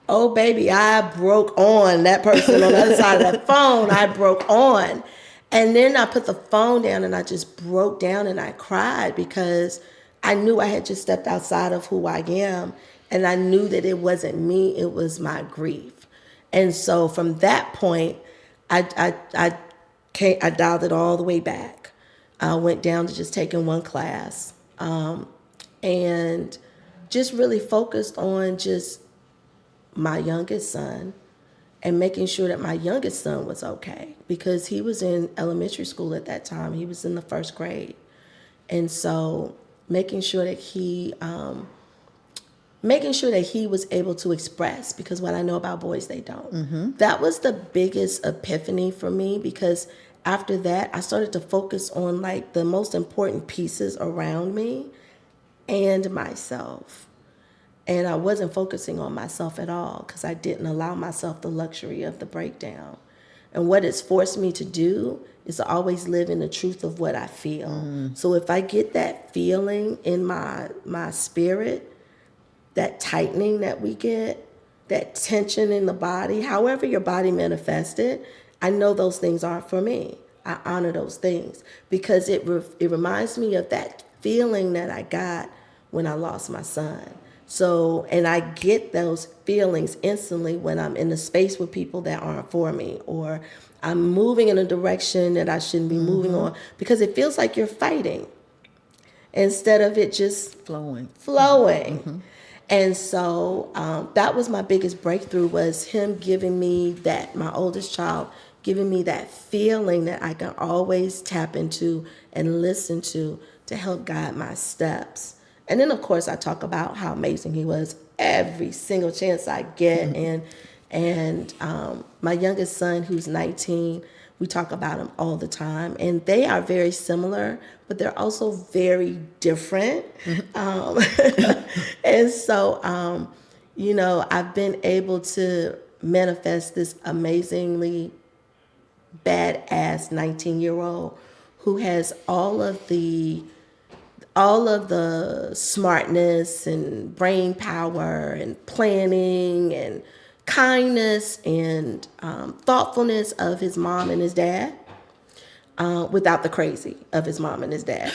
oh baby, I broke on that person on the other side of that phone. I broke on. And then I put the phone down and I just broke down and I cried because I knew I had just stepped outside of who I am. And I knew that it wasn't me, it was my grief. And so from that point, I dialed it all the way back. I went down to just taking one class and just really focused on just my youngest son and making sure that my youngest son was okay, because he was in elementary school at that time. He was in the 1st grade. And so making sure that he was able to express, because what I know about boys, they don't. That was the biggest epiphany for me, because after that, I started to focus on like the most important pieces around me and myself. And I wasn't focusing on myself at all because I didn't allow myself the luxury of the breakdown. And what it's forced me to do is to always live in the truth of what I feel. So if I get that feeling in my spirit, that tightening that we get, that tension in the body, however your body manifests it, I know those things aren't for me. I honor those things because it reminds me of that feeling that I got when I lost my son. So, and I get those feelings instantly when I'm in a space with people that aren't for me, or I'm moving in a direction that I shouldn't be moving on, because it feels like you're fighting instead of it just flowing. And so that was my biggest breakthrough, was him giving me that, my oldest child, giving me that feeling that I can always tap into and listen to help guide my steps. And then, of course, I talk about how amazing he was every single chance I get. And my youngest son, who's 19, we talk about him all the time. And they are very similar, but they're also very different. And so, I've been able to manifest this amazingly badass 19-year-old who has all of the smartness and brain power and planning and kindness and thoughtfulness of his mom and his dad, without the crazy of his mom and his dad.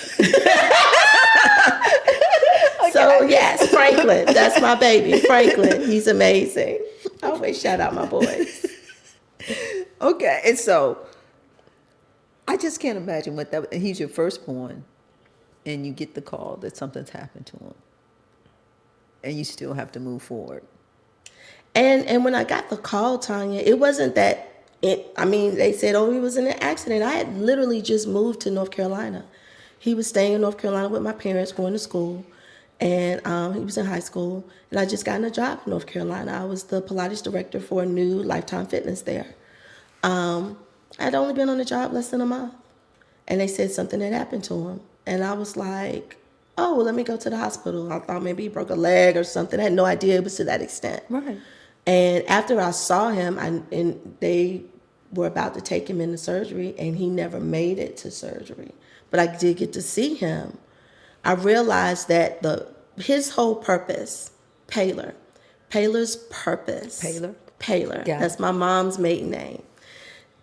So yes, Franklin, that's my baby, Franklin. He's amazing. I always shout out my boys. Okay, and so I just can't imagine what that. And he's your firstborn, and you get the call that something's happened to him, and you still have to move forward. And when I got the call, Tanya, it wasn't that. They said, "Oh, he was in an accident." I had literally just moved to North Carolina. He was staying in North Carolina with my parents, going to school, and he was in high school. And I just got a job in North Carolina. I was the Pilates director for a new Lifetime Fitness there. I'd only been on the job less than a month, and they said something had happened to him, and I was like, "Oh, well, let me go to the hospital." I thought maybe he broke a leg or something. I had no idea it was to that extent. Right. And after I saw him, and they were about to take him into surgery, and he never made it to surgery, but I did get to see him. I realized that his whole purpose, Paylor's purpose. Paylor. Yeah. That's my mom's maiden name.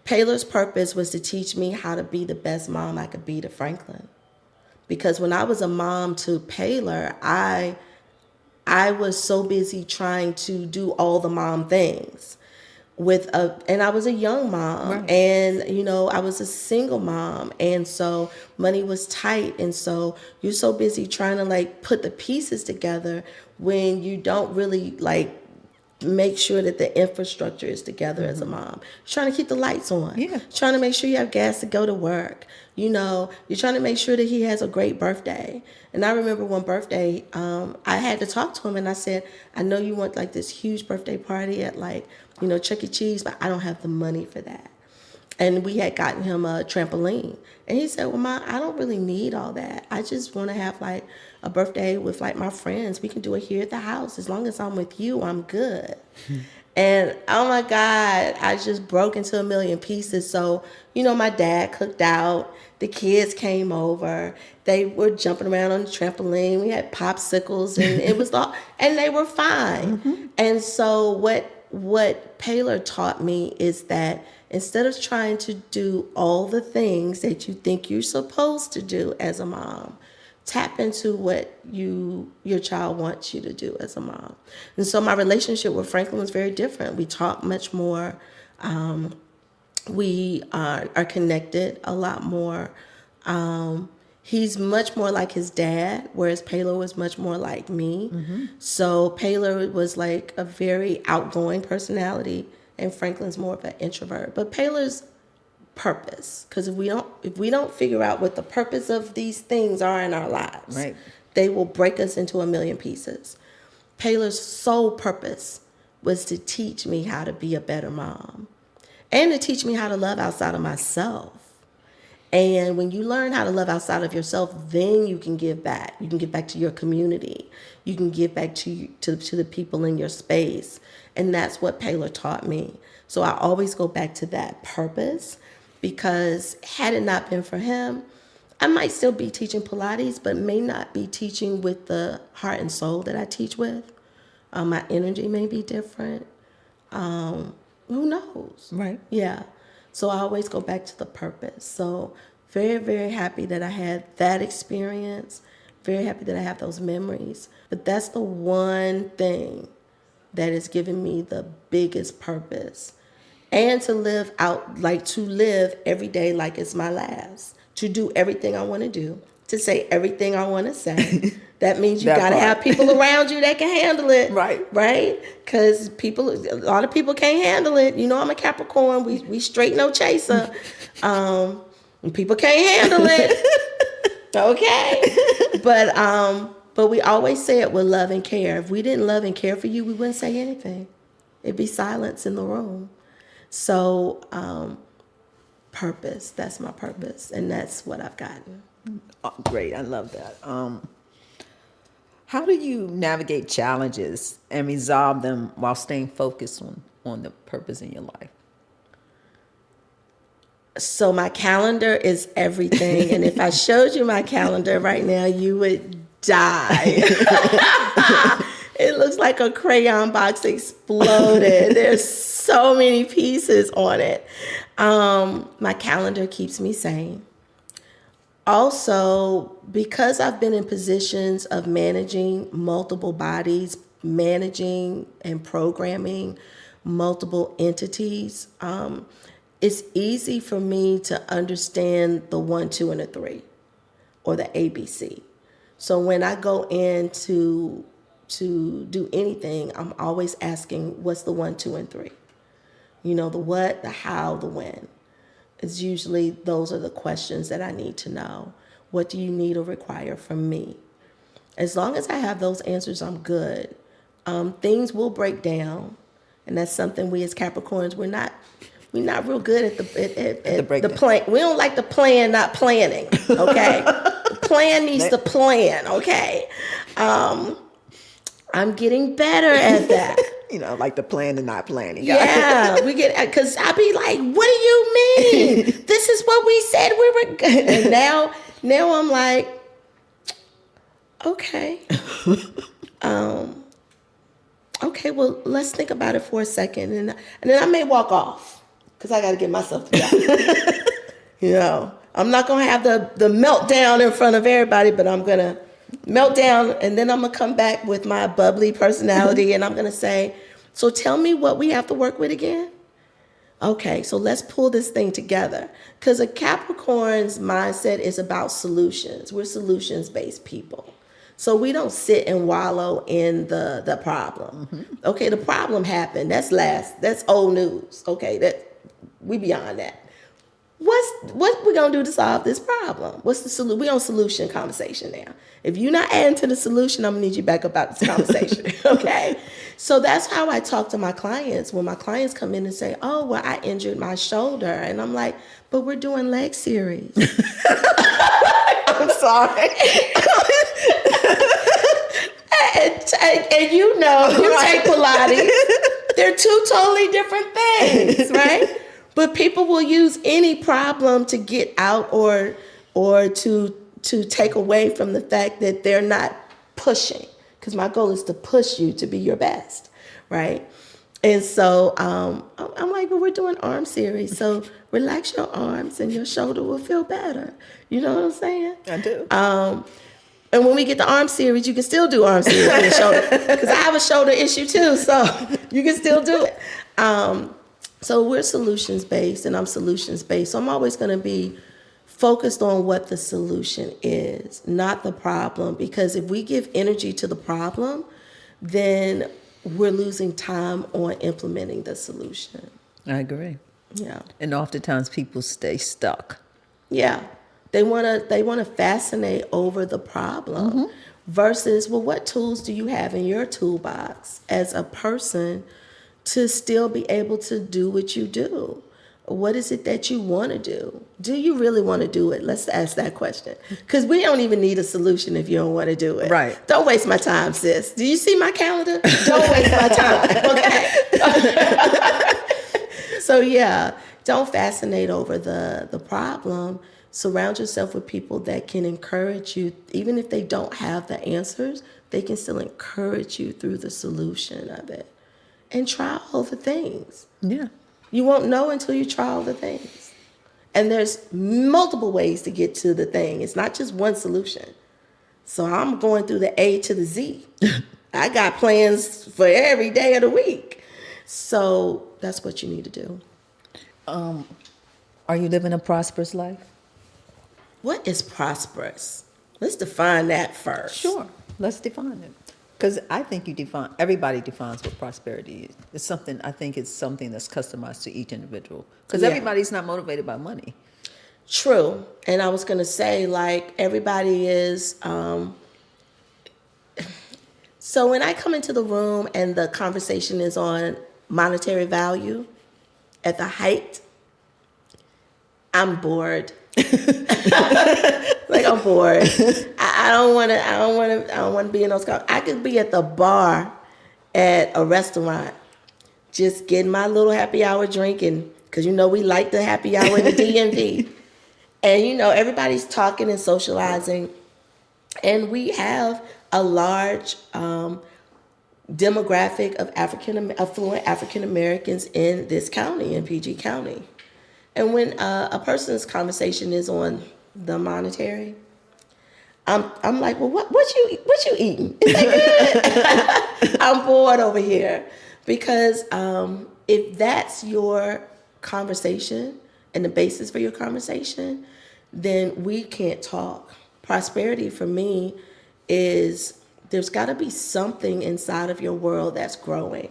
Paylor's purpose was to teach me how to be the best mom I could be to Franklin. Because when I was a mom to Paylor, I was so busy trying to do all the mom things and I was a young mom, right. And I was a single mom, and so money was tight, and so you're so busy trying to put the pieces together when you don't really make sure that the infrastructure is together as a mom. You're trying to keep the lights on. Yeah. Trying to make sure you have gas to go to work. You're trying to make sure that he has a great birthday. And I remember one birthday, I had to talk to him, and I said, "I know you want this huge birthday party at Chuck E. Cheese, but I don't have the money for that." And we had gotten him a trampoline. And he said, "Well, Ma, I don't really need all that. I just want to have a birthday with my friends. We can do it here at the house. As long as I'm with you, I'm good." And oh my God, I just broke into a million pieces. So, my dad cooked out. The kids came over. They were jumping around on the trampoline. We had popsicles, and it was all, and they were fine. And so what Paylor taught me is that instead of trying to do all the things that you think you're supposed to do as a mom, tap into what your child wants you to do as a mom. And so my relationship with Franklin was very different. We talk much more. We are connected a lot more. He's much more like his dad, whereas Paylor was much more like me. So Paylor was a very outgoing personality, and Franklin's more of an introvert. But Paylor's purpose, because if we don't figure out what the purpose of these things are in our lives, right, they will break us into a million pieces. Paylor's sole purpose was to teach me how to be a better mom, and to teach me how to love outside of myself. And when you learn how to love outside of yourself, then you can give back. You can give back to your community. You can give back to the people in your space. And that's what Paylor taught me. So I always go back to that purpose, because had it not been for him, I might still be teaching Pilates, but may not be teaching with the heart and soul that I teach with. My energy may be different. Who knows? right. Yeah. So I always go back to the purpose. So very, very happy that I had that experience. Very happy that I have those memories. But that's the one thing that has given me the biggest purpose. And to live out, like to live every day like it's my last. To do everything I want to do. To say everything I want to say. That means you got to have people around you that can handle it. Right. Right? Because a lot of people can't handle it. You know, I'm a Capricorn. We straight no chaser. And people can't handle it. Okay. But we always say it with love and care. If we didn't love and care for you, we wouldn't say anything. It'd be silence in the room. So, purpose, that's my purpose. And that's what I've gotten. Oh, great. I love that. How do you navigate challenges and resolve them while staying focused on the purpose in your life? So my calendar is everything. And if I showed you my calendar right now, you would die. It looks like a crayon box exploded. There's so many pieces on it. My calendar keeps me sane. Also, because I've been in positions of managing multiple bodies, managing and programming multiple entities, it's easy for me to understand the 1, 2, and the 3, or the ABC. So when I go in to do anything, I'm always asking, what's the 1, 2, and 3? You know, the what, the how, the when. It's usually those are the questions that I need to know. What do you need or require from me? As long as I have those answers, I'm good. Things will break down, and that's something we as Capricorns, we're not real good at the plan. We don't like the plan, not planning. Okay, the plan needs to plan. Okay, I'm getting better at that. You know, like the plan and not planning. Yeah, we get, because I be like, what do you mean? This is what we said we were good. And now I'm like, okay. Okay, well, let's think about it for a second. And then I may walk off because I got to get myself together. You know, I'm not going to have the meltdown in front of everybody, but I'm going to melt down, and then I'm going to come back with my bubbly personality, and I'm going to say, so tell me what we have to work with again. Okay, so let's pull this thing together. Because a Capricorn's mindset is about solutions. We're solutions-based people. So we don't sit and wallow in the problem. Mm-hmm. Okay, the problem happened. That's old news. Okay, we beyond that. What we gonna do to solve this problem? What's the solution? We on solution conversation now. If you're not adding to the solution, I'm gonna need you back about this conversation. Okay? So that's how I talk to my clients. When my clients come in and say, oh, well, I injured my shoulder. And I'm like, but we're doing leg series. I'm sorry. and you know, you take Pilates. They're two totally different things, right? But people will use any problem to get out or to take away from the fact that they're not pushing. Because my goal is to push you to be your best, right? And so I'm like, well, we're doing arm series. So relax your arms and your shoulder will feel better. You know what I'm saying? I do. And when we get the arm series, you can still do arm series on your shoulder. Because I have a shoulder issue too, so you can still do it. So we're solutions-based, and I'm solutions-based. So I'm always going to be focused on what the solution is, not the problem. Because if we give energy to the problem, then we're losing time on implementing the solution. I agree. Yeah. And oftentimes people stay stuck. Yeah. They wanna fascinate over the problem, mm-hmm. versus, well, what tools do you have in your toolbox as a person to still be able to do what you do? What is it that you want to do? Do you really want to do it? Let's ask that question. Because we don't even need a solution if you don't want to do it. Right. Don't waste my time, sis. Do you see my calendar? Don't waste my time, okay? So yeah, don't fascinate over the problem. Surround yourself with people that can encourage you. Even if they don't have the answers, they can still encourage you through the solution of it. And try all the things. Yeah. You won't know until you try all the things. And there's multiple ways to get to the thing. It's not just one solution. So I'm going through the A to the Z. I got plans for every day of the week. So that's what you need to do. Are you living a prosperous life? What is prosperous? Let's define that first. Sure. Let's define it. Because I think everybody defines what prosperity is. It's something, I think it's something that's customized to each individual. Because Yeah. everybody's not motivated by money. True. And I was going to say, like, everybody is. So when I come into the room and the conversation is on monetary value at the height, I'm bored. Like, I'm bored. I don't want to. I don't want to be in those. I could be at the bar at a restaurant, just getting my little happy hour drinking, because we like the happy hour in the DMV, and everybody's talking and socializing, and we have a large demographic of affluent African Americans in this county, in PG County. And when a person's conversation is on the monetary, I'm like, well, what you eating? Is that good? I'm bored over here, because if that's your conversation and the basis for your conversation, then we can't talk. Prosperity for me is, there's got to be something inside of your world that's growing.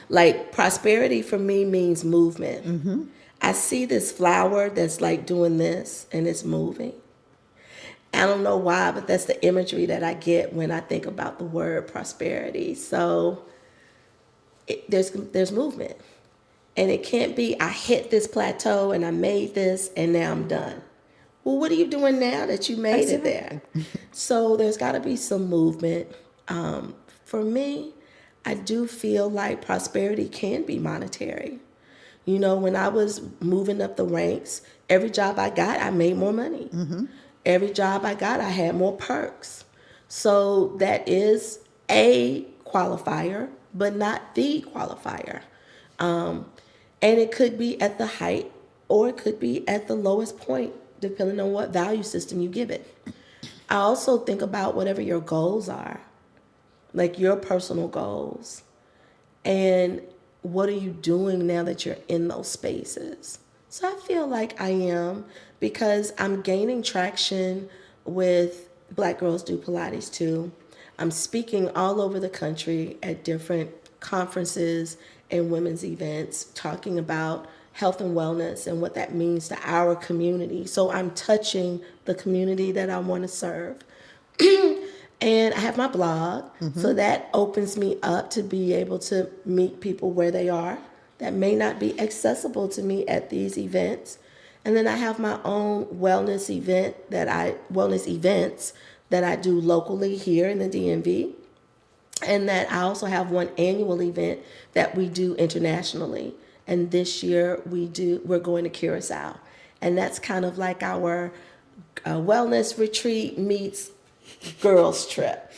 Like, prosperity for me means movement. Mm-hmm. I see this flower that's like doing this and it's moving. I don't know why, but that's the imagery that I get when I think about the word prosperity. So there's movement. And it can't be, I hit this plateau and I made this and now I'm done. Well, what are you doing now that you made it there? So there's got to be some movement. For me, I do feel like prosperity can be monetary. When I was moving up the ranks, every job I got, I made more money. Mm-hmm. Every job I got, I had more perks. So that is a qualifier, but not the qualifier. And it could be at the height or it could be at the lowest point, depending on what value system you give it. I also think about whatever your goals are, like your personal goals. And what are you doing now that you're in those spaces? So I feel like I am, because I'm gaining traction with Black Girls Do Pilates too. I'm speaking all over the country at different conferences and women's events, talking about health and wellness and what that means to our community. So I'm touching the community that I want to serve. And I have my blog, so that opens me up to be able to meet people where they are that may not be accessible to me at these events. And then I have my own wellness events that I do locally here in the DMV. And that I also have one annual event that we do internationally. And this year we're going to Curacao. And that's kind of like our wellness retreat meets girls trip.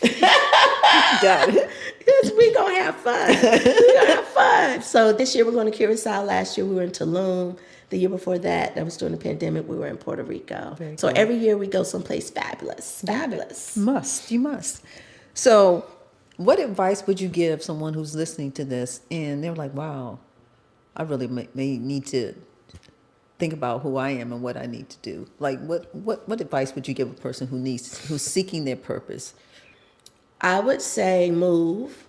Got it. Because we're going to have fun. We're going to have fun. So this year we're going to Curacao. Last year we were in Tulum. The year before that was during the pandemic, we were in Puerto Rico. Very so cool. Every year we go someplace fabulous. Fabulous. You must. So what advice would you give someone who's listening to this and they're like, wow, I really may need to think about who I am and what I need to do? Like, what advice would you give a person who's seeking their purpose? I would say move.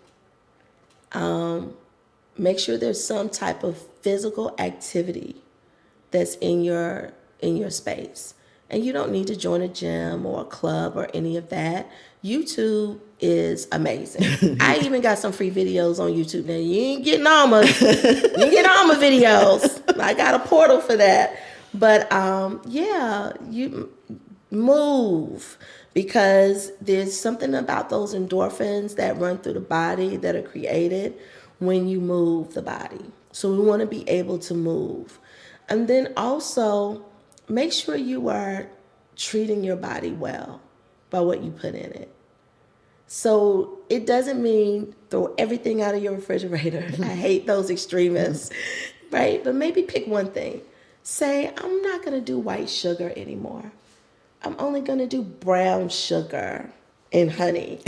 Make sure there's some type of physical activity that's in your space. And you don't need to join a gym or a club or any of that. YouTube is amazing. I even got some free videos on YouTube now. You ain't getting all my videos. I got a portal for that. But you move, because there's something about those endorphins that run through the body that are created when you move the body. So we want to be able to move. And then also make sure you are treating your body well by what you put in it. So it doesn't mean throw everything out of your refrigerator. I hate those extremists, right? But maybe pick one thing. Say, I'm not going to do white sugar anymore. I'm only going to do brown sugar and honey.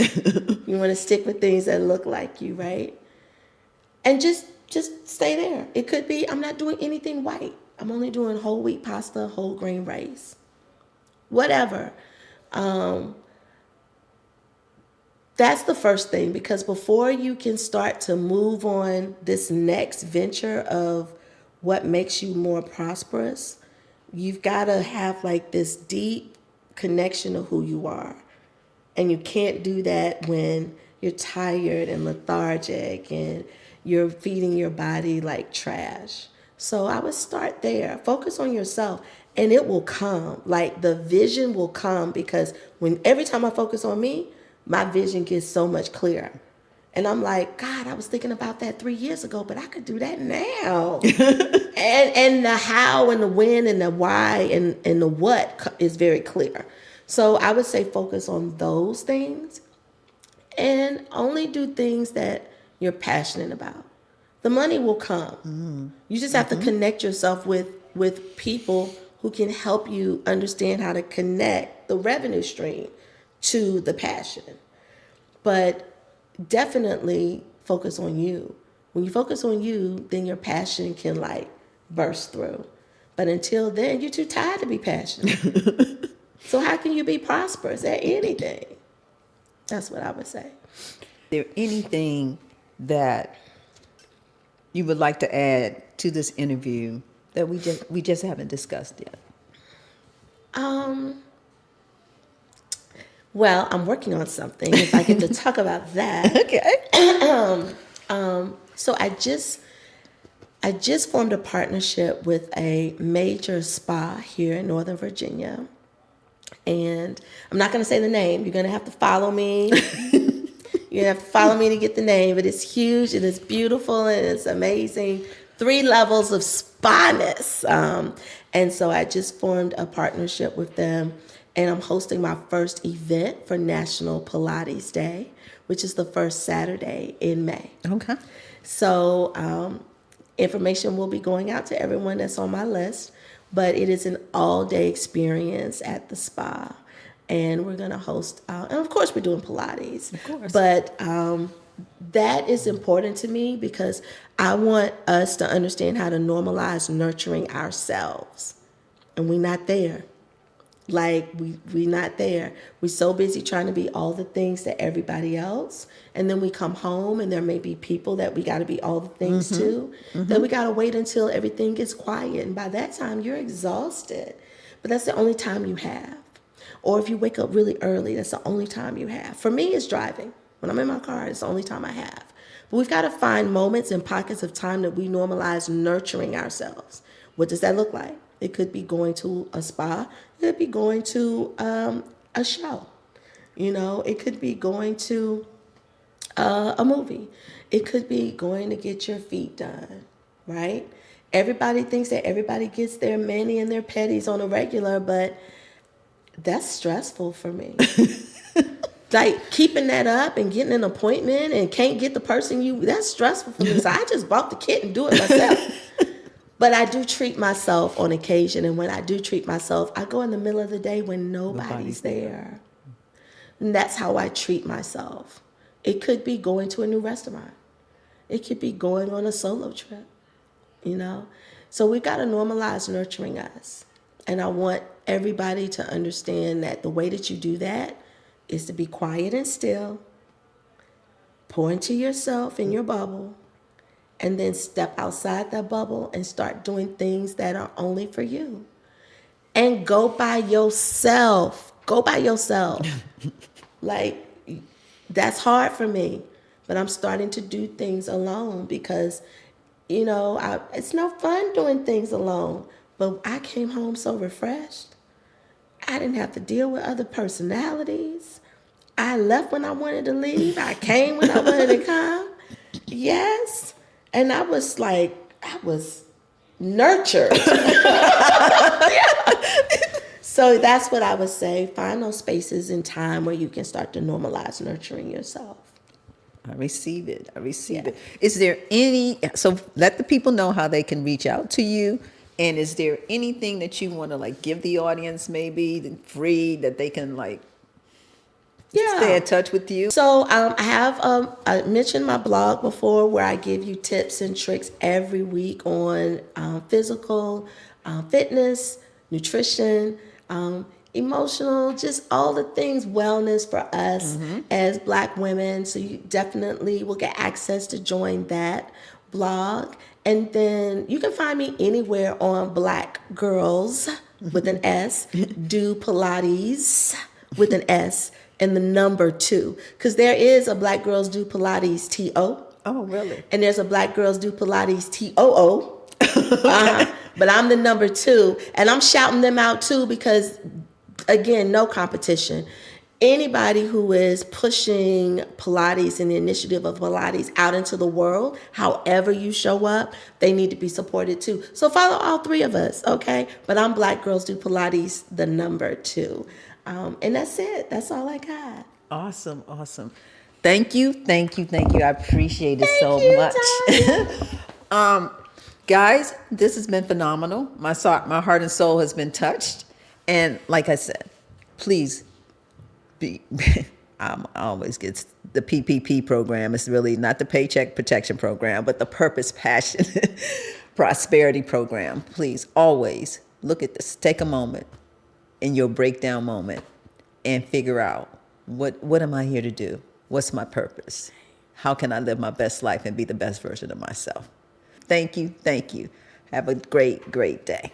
You want to stick with things that look like you, right? And just stay there. It could be I'm not doing anything white. I'm only doing whole wheat pasta, whole grain rice, whatever. That's the first thing, because before you can start to move on this next venture of what makes you more prosperous, you've got to have like this deep connection of who you are. And you can't do that when you're tired and lethargic and you're feeding your body like trash. So I would start there. Focus on yourself and it will come. Like the vision will come, because every time I focus on me, my vision gets so much clearer. And I'm like, God, I was thinking about that 3 years ago, but I could do that now. and the how and the when and the why and the what is very clear. So I would say focus on those things and only do things that you're passionate about. The money will come. You just have to connect yourself with people who can help you understand how to connect the revenue stream to the passion. But definitely focus on you. When you focus on you, then your passion can like burst through. But until then, you're too tired to be passionate. So how can you be prosperous at anything? That's what I would say. Is there anything that you would like to add to this interview that we just haven't discussed yet? Well, I'm working on something, if I get to talk about that. Okay. So I just formed a partnership with a major spa here in Northern Virginia. And I'm not going to say the name. You're going to have to follow me. You have to follow me to get the name. But it's huge and it's beautiful and it's amazing. 3 levels of spa-ness. And so I just formed a partnership with them. And I'm hosting my first event for National Pilates Day, which is the first Saturday in May. Okay. So information will be going out to everyone that's on my list. But it is an all-day experience at the spa. And we're going to host, and of course we're doing Pilates. Of course. But that is important to me because I want us to understand how to normalize nurturing ourselves. And we're not there. Like, we're not there. We're so busy trying to be all the things to everybody else. And then we come home and there may be people that we got to be all the things to. Then we got to wait until everything gets quiet. And by that time, you're exhausted. But that's the only time you have. Or if you wake up really early, that's the only time you have. For me, it's driving. When I'm in my car, it's the only time I have. But we've got to find moments and pockets of time that we normalize nurturing ourselves. What does that look like? It could be going to a spa. It could be going to a show. You know, it could be going to a movie. It could be going to get your feet done, right? Everybody thinks that everybody gets their mani and their pedis on a regular, but that's stressful for me. Like keeping that up and getting an appointment and can't get the person that's stressful for me. So I just bought the kit and do it myself. But I do treat myself on occasion. And when I do treat myself, I go in the middle of the day when nobody's there. And that's how I treat myself. It could be going to a new restaurant. It could be going on a solo trip, you know? So we've got to normalize nurturing us. And I want everybody to understand that the way that you do that is to be quiet and still, pour into yourself in your bubble, and then step outside that bubble and start doing things that are only for you. And go by yourself. Go by yourself. Like, that's hard for me. But I'm starting to do things alone because, you know, it's no fun doing things alone. But I came home so refreshed. I didn't have to deal with other personalities. I left when I wanted to leave. I came when I wanted to come. Yes. And I was nurtured. So So that's what I would say. Find those spaces in time where you can start to normalize nurturing yourself. I receive it. I receive Yeah. it. Is there so let the people know how they can reach out to you. And is there anything that you want to like give the audience maybe free that they can like stay Yeah. in touch with you? So I have I mentioned my blog before where I give you tips and tricks every week on physical fitness, nutrition, emotional, just all the things wellness for us as Black women. So you definitely will get access to join that blog. And then you can find me anywhere on Black Girls with an S, do Pilates with an S and the number 2. Because there is a Black Girls Do Pilates TO. Oh, really? And there's a Black Girls Do Pilates TOO. But I'm the number 2. And I'm shouting them out too because, again, no competition. Anybody who is pushing Pilates and the initiative of Pilates out into the world, however you show up, they need to be supported too. So follow all 3 of us, okay? But I'm Black Girls Do Pilates, the number 2. And that's it. That's all I got. Awesome, awesome. Thank you, thank you, thank you. I appreciate it so much. Guys, this has been phenomenal. My heart and soul has been touched. And like I said, please be, I always get the PPP program. It's really not the Paycheck Protection Program, but the Purpose, Passion, Prosperity Program. Please always look at this. Take a moment in your breakdown moment and figure out what am I here to do? What's my purpose? How can I live my best life and be the best version of myself? Thank you. Thank you. Have a great, great day.